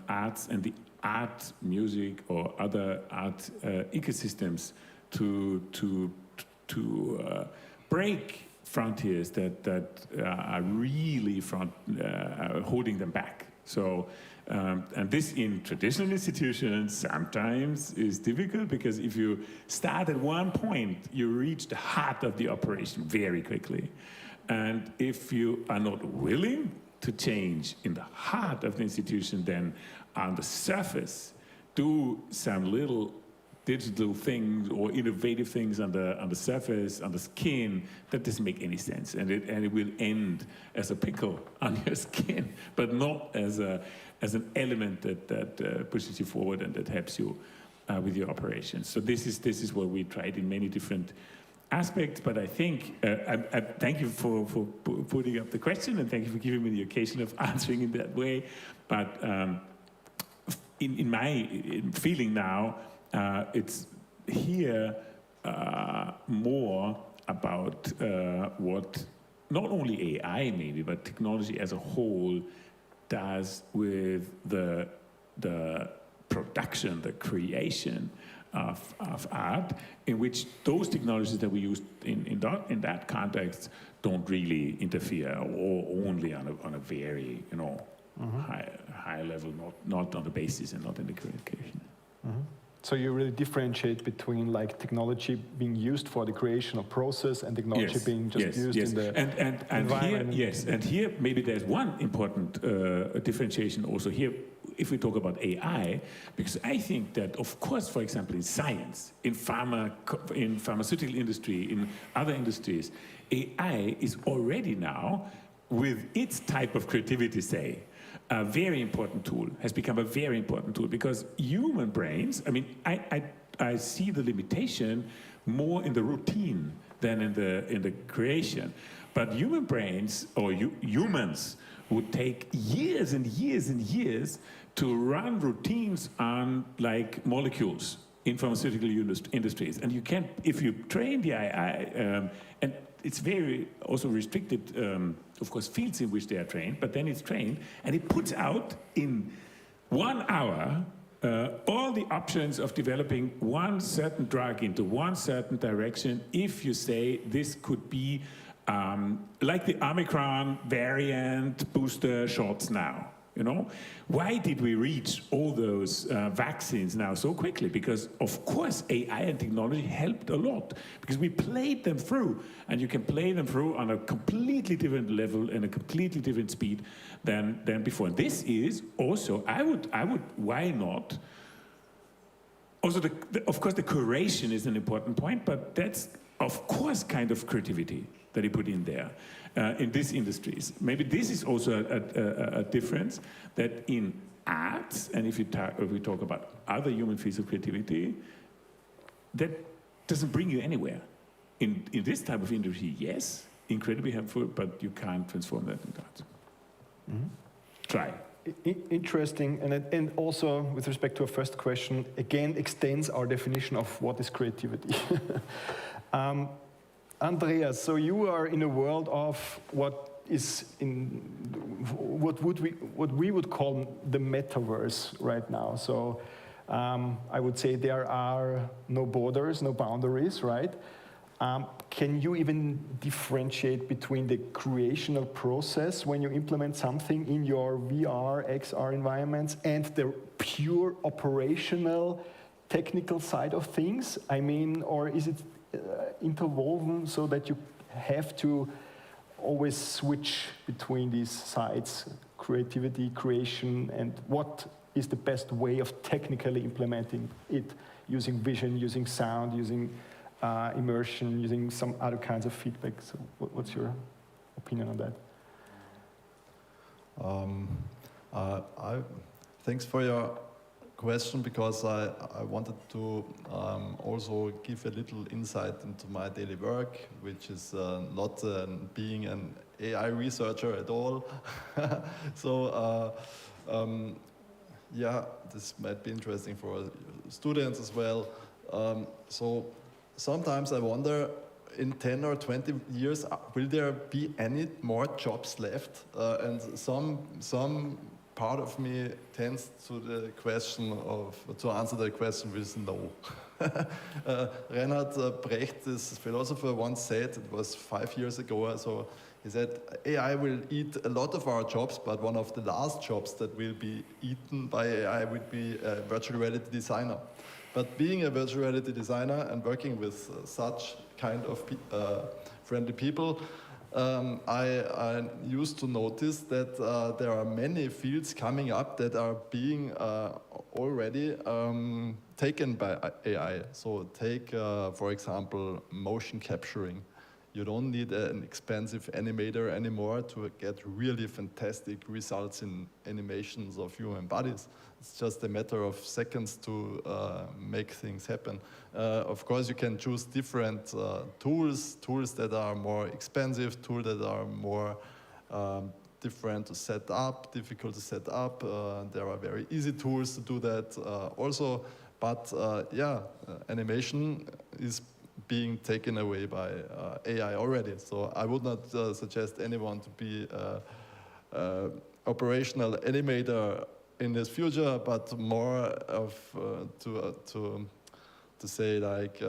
arts and the art, music, or other art ecosystems to break frontiers that are really holding them back. So, and this in traditional institutions sometimes is difficult, because if you start at one point, you reach the heart of the operation very quickly. And if you are not willing to change in the heart of the institution, then on the surface, do some little digital things or innovative things on the surface, on the skin, that doesn't make any sense. And it will end as a pickle on your skin, but not as an element that pushes you forward and that helps you with your operations. So this is what we tried in many different aspects, but I think, I thank you for putting up the question, and thank you for giving me the occasion of answering in that way. But in my feeling now, it's here more about what not only AI maybe, but technology as a whole does with the production, the creation of art, in which those technologies that we use in that context don't really interfere, or only on a very high level, not on the basis and not in the creation. Mm-hmm. So you really differentiate between like technology being used for the creation of process and technology being just used in the environment. And here maybe there's one important differentiation also here, if we talk about AI, because I think that, of course, for example, in science, in pharmaceutical industry, in other industries, AI is already now, with its type of creativity, say, a very important tool, has become a very important tool, because human brains, I mean, I see the limitation more in the routine than in the creation. But human brains, or humans, would take years and years and years to run routines on like molecules in pharmaceutical industries. And you can't, if you train the AI, and it's very also restricted, of course, fields in which they are trained, but then it's trained, and it puts out in 1 hour all the options of developing one certain drug into one certain direction, if you say this could be like the Omicron variant booster shots now. You know, why did we reach all those vaccines now so quickly? Because, of course, AI and technology helped a lot, because we played them through, and you can play them through on a completely different level and a completely different speed than before. And this is also, I would, why not? Also, of course, the curation is an important point, but that's, of course, kind of creativity that he put in there. In these industries. Maybe this is also a difference, that in arts, and if we talk about other human fields of creativity, that doesn't bring you anywhere. In this type of industry, yes, incredibly helpful, but you can't transform that into art. Mm-hmm. Try. Interesting, and also with respect to our first question, again extends our definition of what is creativity. Andreas, so you are in a world of what we would call the metaverse right now. So I would say there are no borders, no boundaries, right? Can you even differentiate between the creational process when you implement something in your VR, XR environments and the pure operational technical side of things? I mean, or is it interwoven so that you have to always switch between these sides, creativity, creation, and what is the best way of technically implementing it, using vision, using sound, using immersion, using some other kinds of feedback? So what's your opinion on that? Thanks for your question, because I wanted to also give a little insight into my daily work, which is not being an AI researcher at all. So yeah, this might be interesting for students as well. So sometimes I wonder, in 10 or 20 years, will there be any more jobs left? And some part of me tends to the question to answer the question with no. Reinhard Brecht, this philosopher, once said, it was 5 years ago, so he said, AI will eat a lot of our jobs, but one of the last jobs that will be eaten by AI would be a virtual reality designer. But being a virtual reality designer and working with such kind of friendly people, I used to notice that there are many fields coming up that are being already taken by AI. So take, for example, motion capturing. You don't need an expensive animator anymore to get really fantastic results in animations of human bodies. It's just a matter of seconds to make things happen. Of course, you can choose different tools that are more expensive, tools that are more different to set up, difficult to set up. There are very easy tools to do that also. But yeah, animation is being taken away by AI already. So I would not suggest anyone to be operational animator in this future, but more of to say like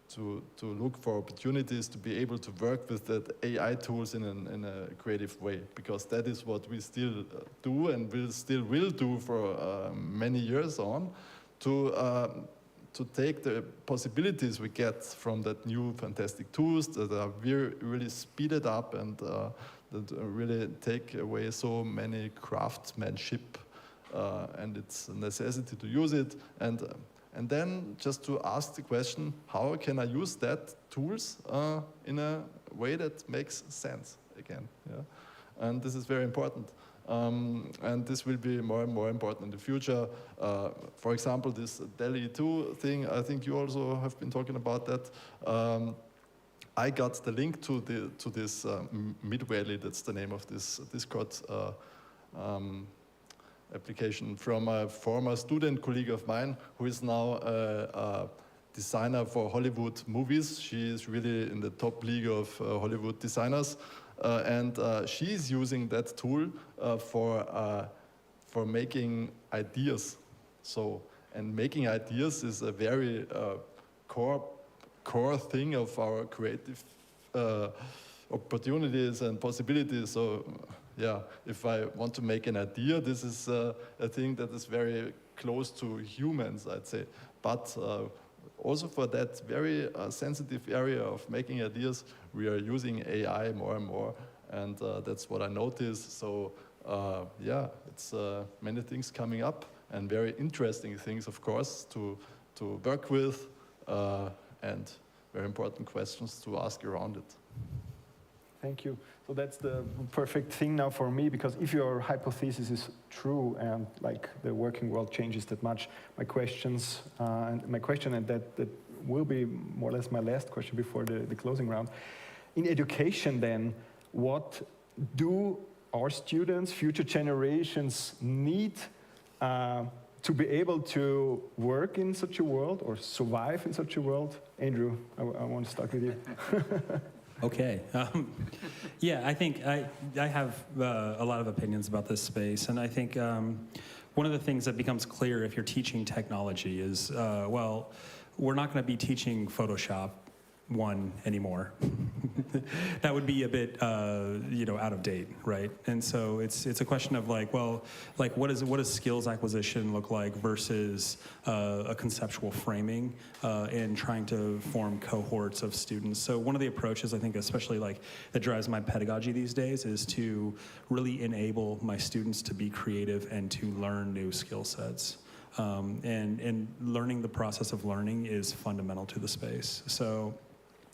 to look for opportunities to be able to work with that AI tools in a creative way, because that is what we still do and will do for many years on, to take the possibilities we get from that new fantastic tools that are really speeded up and that really take away so many craftsmanship, and it's a necessity to use it. And then just to ask the question, how can I use that tools in a way that makes sense again? Yeah? And this is very important. And this will be more and more important in the future. For example, this DALL-E 2 thing, I think you also have been talking about that. I got the link to this Midvalley, that's the name of this Discord application, from a former student colleague of mine who is now a designer for Hollywood movies. She is really in the top league of Hollywood designers. And she's using that tool for making ideas. So, and making ideas is a very core thing of our creative opportunities and possibilities. So, yeah, if I want to make an idea, this is a thing that is very close to humans, I'd say. But also for that very sensitive area of making ideas, we are using AI more and more, and that's what I noticed. So yeah, it's many things coming up, and very interesting things, of course, to work with, and very important questions to ask around it. Thank you. So that's the perfect thing now for me, because if your hypothesis is true and like the working world changes that much, my question and that will be more or less my last question before the closing round. In education then, what do our students, future generations need to be able to work in such a world or survive in such a world? Andrew, I want to start with you. Okay. Yeah, I think I have a lot of opinions about this space, and I think one of the things that becomes clear if you're teaching technology is, well, we're not going to be teaching Photoshop 1 anymore. That would be a bit, out of date, right? And so it's a question of like, well, like what does skills acquisition look like versus a conceptual framing and trying to form cohorts of students. So one of the approaches I think, especially like that drives my pedagogy these days, is to really enable my students to be creative and to learn new skill sets. And learning, the process of learning is fundamental to the space. So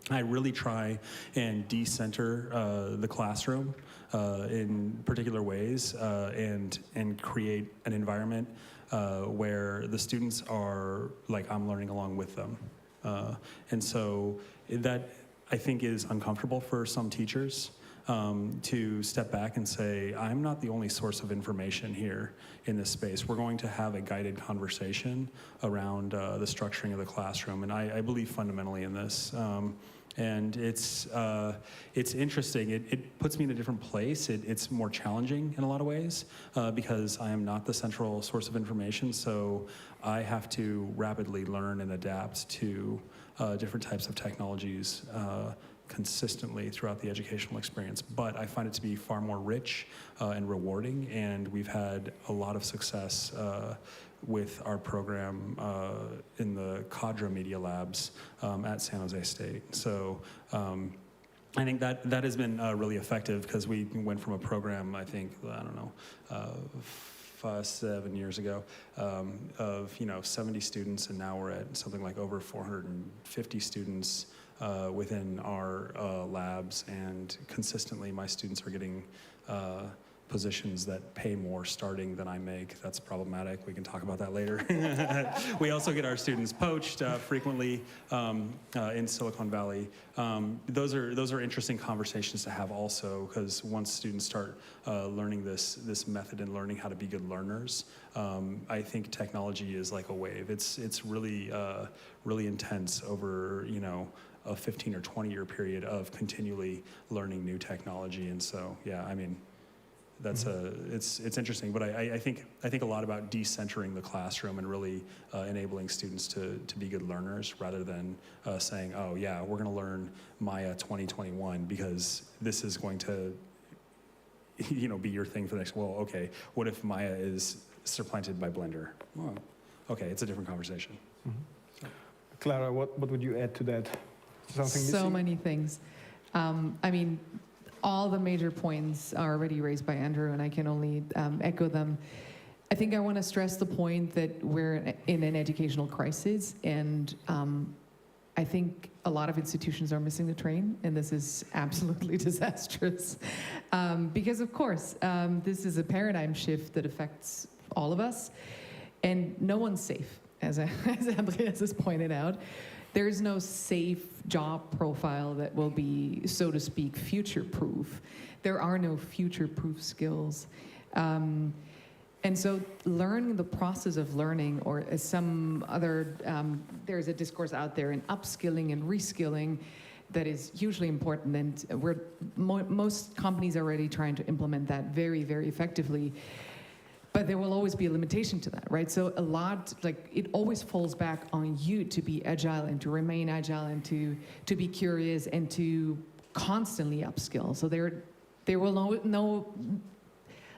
I really try and decenter the classroom in particular ways and create an environment where the students are like I'm learning along with them. And so that I think is uncomfortable for some teachers to step back and say, I'm not the only source of information here in this space. We're going to have a guided conversation around the structuring of the classroom. And I believe fundamentally in this. And it's interesting. It puts me in a different place. It's more challenging in a lot of ways because I am not the central source of information. So I have to rapidly learn and adapt to different types of technologies consistently throughout the educational experience. But I find it to be far more rich and rewarding. And we've had a lot of success with our program in the Cadre Media Labs at San Jose State. So I think that has been really effective because we went from a program, I think, 7 years ago of 70 students, and now we're at something like over 450 students within our labs, and consistently my students are getting positions that pay more starting than I make. That's problematic. We can talk about that later. We also get our students poached frequently in Silicon Valley. Those are interesting conversations to have also, because once students start learning this method and learning how to be good learners, I think technology is like a wave. It's really really intense over a 15 or 20 year period of continually learning new technology. And so yeah, I mean, that's it's interesting, but I think a lot about decentering the classroom and really enabling students to be good learners rather than saying, oh yeah, we're going to learn Maya 2021 because this is going to be your thing for the next. Well, okay, what if Maya is supplanted by Blender? Well, okay, it's a different conversation. Mm-hmm. Clara, what would you add to that? Something so missing? many things. I mean, all the major points are already raised by Andrew, and I can only echo them. I think I want to stress the point that we're in an educational crisis, and I think a lot of institutions are missing the train, and this is absolutely disastrous. Because, of course, this is a paradigm shift that affects all of us, and no one's safe, as Andreas has pointed out. There's no safe job profile that will be, so to speak, future-proof. There are no future-proof skills. And so learning, the process of learning, or as some other, there's a discourse out there in upskilling and reskilling that is hugely important, and most companies are already trying to implement that very, very effectively. But there will always be a limitation to that, right? So a lot, like, it always falls back on you to be agile and to remain agile and to be curious and to constantly upskill. So there will no,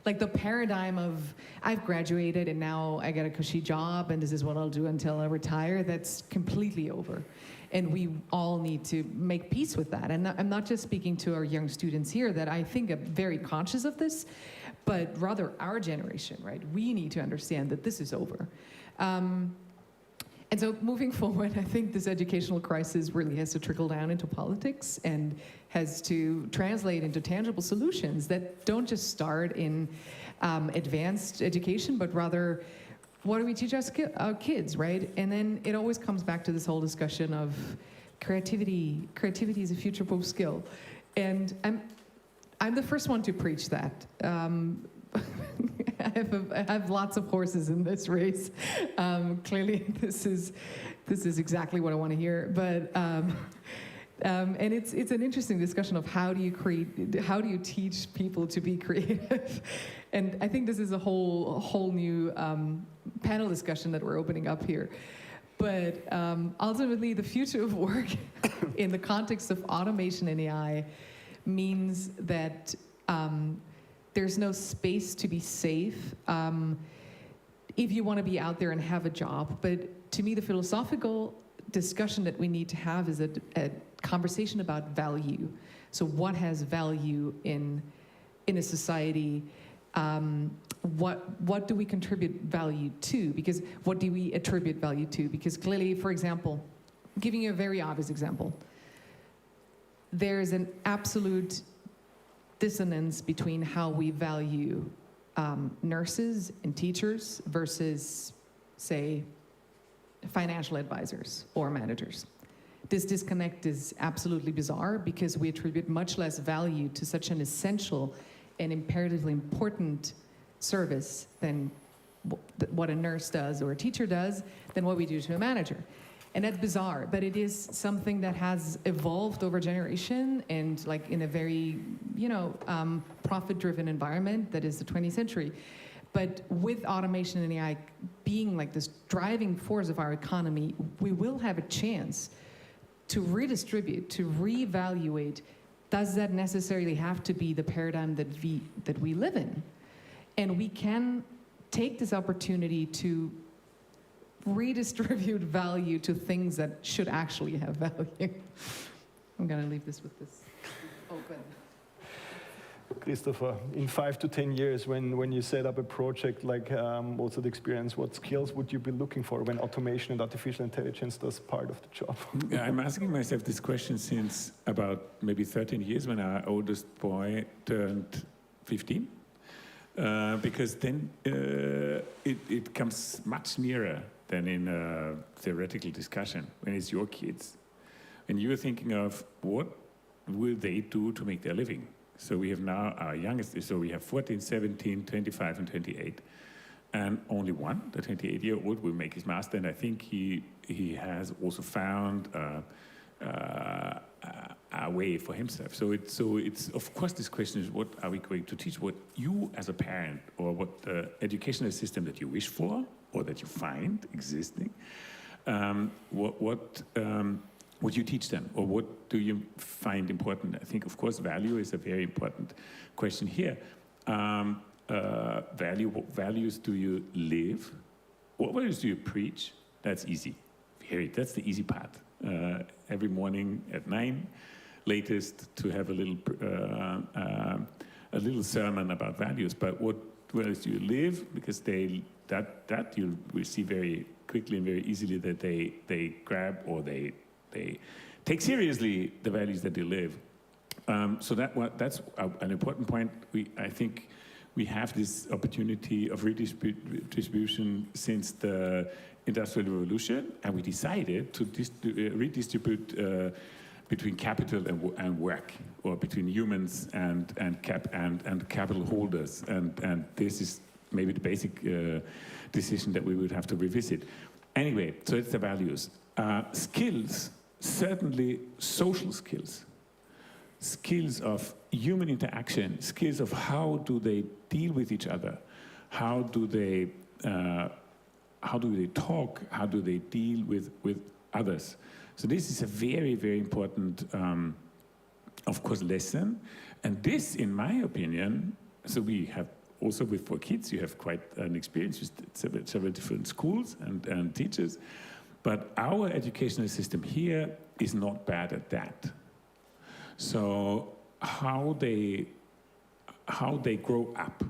like the paradigm of I've graduated and now I get a cushy job and this is what I'll do until I retire, that's completely over. And we all need to make peace with that. And I'm not just speaking to our young students here that I think are very conscious of this, but rather our generation, right? We need to understand that this is over. And so moving forward, I think this educational crisis really has to trickle down into politics and has to translate into tangible solutions that don't just start in advanced education, but rather what do we teach our kids, right? And then it always comes back to this whole discussion of creativity. Creativity is a future-proof skill. And I'm the first one to preach that. I have lots of horses in this race. Clearly, this is exactly what I want to hear. But and it's an interesting discussion of how do you teach people to be creative? And I think this is a whole new panel discussion that we're opening up here. But ultimately, the future of work in the context of automation and AI means that there's no space to be safe if you want to be out there and have a job. But to me, the philosophical discussion that we need to have is a conversation about value. So what has value in a society? What do we contribute value to? Because what do we attribute value to? Because clearly, for example, giving you a very obvious example, there's an absolute dissonance between how we value nurses and teachers versus, say, financial advisors or managers. This disconnect is absolutely bizarre because we attribute much less value to such an essential and imperatively important service than what a nurse does or a teacher does than what we do to a manager. And that's bizarre, but it is something that has evolved over generation and like in a very, profit-driven environment that is the 20th century. But with automation and AI being like this driving force of our economy, we will have a chance to redistribute, to reevaluate. Does that necessarily have to be the paradigm that we live in? And we can take this opportunity to redistribute value to things that should actually have value. I'm going to leave this with this open. Christopher, in 5 to 10 years, when you set up a project like also the experience, what skills would you be looking for when automation and artificial intelligence does part of the job? Yeah, I'm asking myself this question since about maybe 13 years when our oldest boy turned 15. Because then it comes much nearer than in a theoretical discussion when it's your kids. And you're thinking of what will they do to make their living? So we have now our youngest, so we have 14, 17, 25, and 28. And only one, the 28-year-old, will make his master, and I think he has also found a way for himself. So it's of course this question is what are we going to teach? What you as a parent or what the educational system that you wish for or that you find existing, what you teach them or what do you find important? I think of course value is a very important question here. What values do you live? What values do you preach? That's easy. That's the easy part. Every morning at 9, latest, to have a little sermon about values. But what values do you live? Because that you will see very quickly and very easily that they grab or they take seriously the values that they live. So that's an important point. I think we have this opportunity of redistribution since the Industrial Revolution, and we decided to redistribute between capital and work, or between humans and capital holders, and this is maybe the basic decision that we would have to revisit. Anyway, so it's the values. Skills, certainly social skills. Skills of human interaction, skills of how do they deal with each other, how do they talk, how do they deal with others. So this is a very, very important, of course, lesson. And this, in my opinion, so we have also with 4 kids, you have quite an experience with several different schools and teachers. But our educational system here is not bad at that. So how they grow up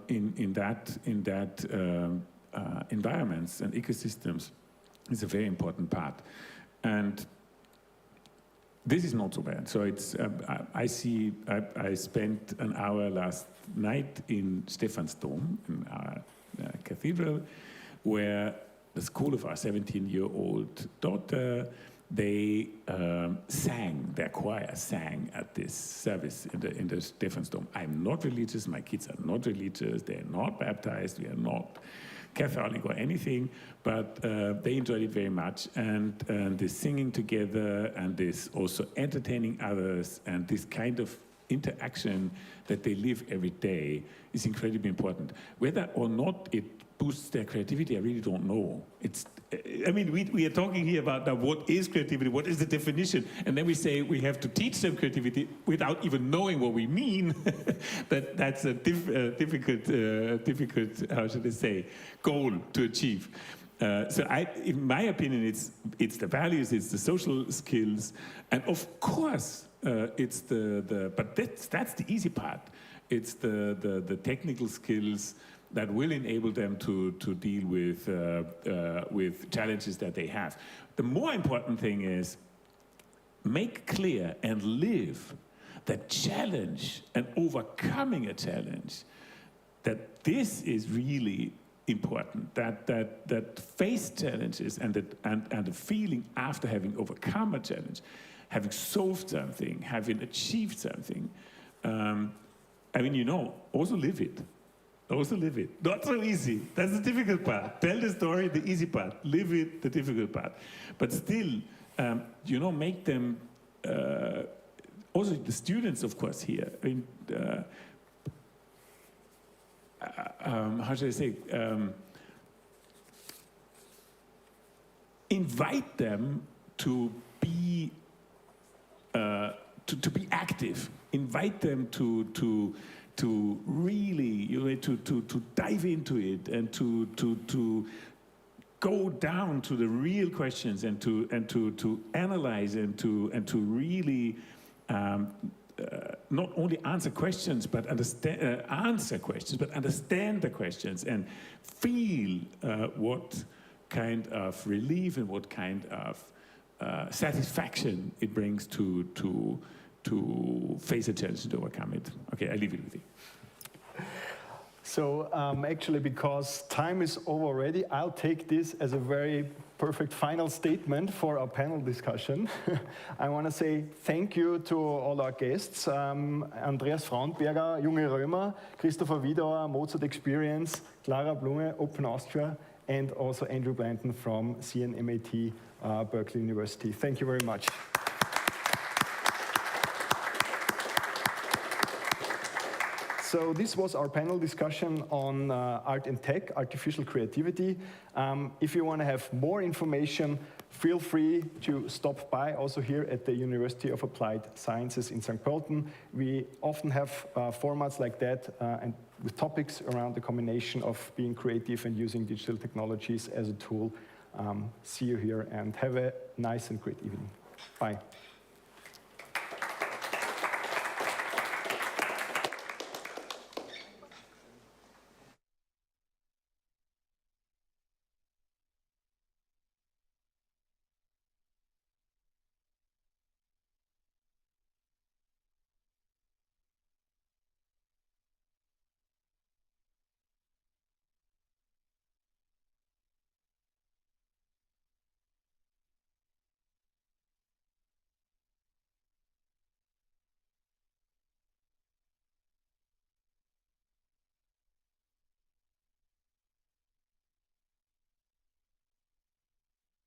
in that environments and ecosystems is a very important part, and this is not so bad. So it's I spent an hour last night in Stephansdom, in our Cathedral, where the school of our 17-year-old daughter, they sang, their choir sang at this service in the Stephansdom. I'm not religious, my kids are not religious, they're not baptized, we are not Catholic or anything, but they enjoyed it very much, and this singing together, and this also entertaining others, and this kind of interaction that they live every day is incredibly important. Whether or not it boosts their creativity, I really don't know. I mean, we are talking here about now what is creativity, what is the definition, and then we say we have to teach them creativity without even knowing what we mean. That's a difficult, how should I say, goal to achieve. So in my opinion, it's the values, it's the social skills, and of course, it's but that's the easy part. It's the technical skills that will enable them to deal with challenges that they have. The more important thing is make clear and live that challenge and overcoming a challenge, that this is really important, that face challenges and the feeling after having overcome a challenge, having solved something, having achieved something, I mean, also live it. Also live it. Not so easy. That's the difficult part. Tell the story, the easy part. Live it, the difficult part. But still, make them, also the students, of course, here. I mean, how should I say? Invite them to be active. Invite them to really, to dive into it and to go down to the real questions and to analyze and to really not only answer questions but understand the questions and feel what kind of relief and what kind of satisfaction it brings to face a challenge and overcome it. Okay, I leave it with you. So actually, because time is over already, I'll take this as a very perfect final statement for our panel discussion. I want to say thank you to all our guests, Andreas Frauenberger, Junge Römer, Christopher Wiedauer, Mozart Experience, Clara Blume, Open Austria, and also Andrew Blanton from CNMAT, Berkeley University. Thank you very much. So this was our panel discussion on art and tech, artificial creativity. If you want to have more information, feel free to stop by also here at the University of Applied Sciences in St. Pölten. We often have formats like that and with topics around the combination of being creative and using digital technologies as a tool. See you here and have a nice and great evening. Bye.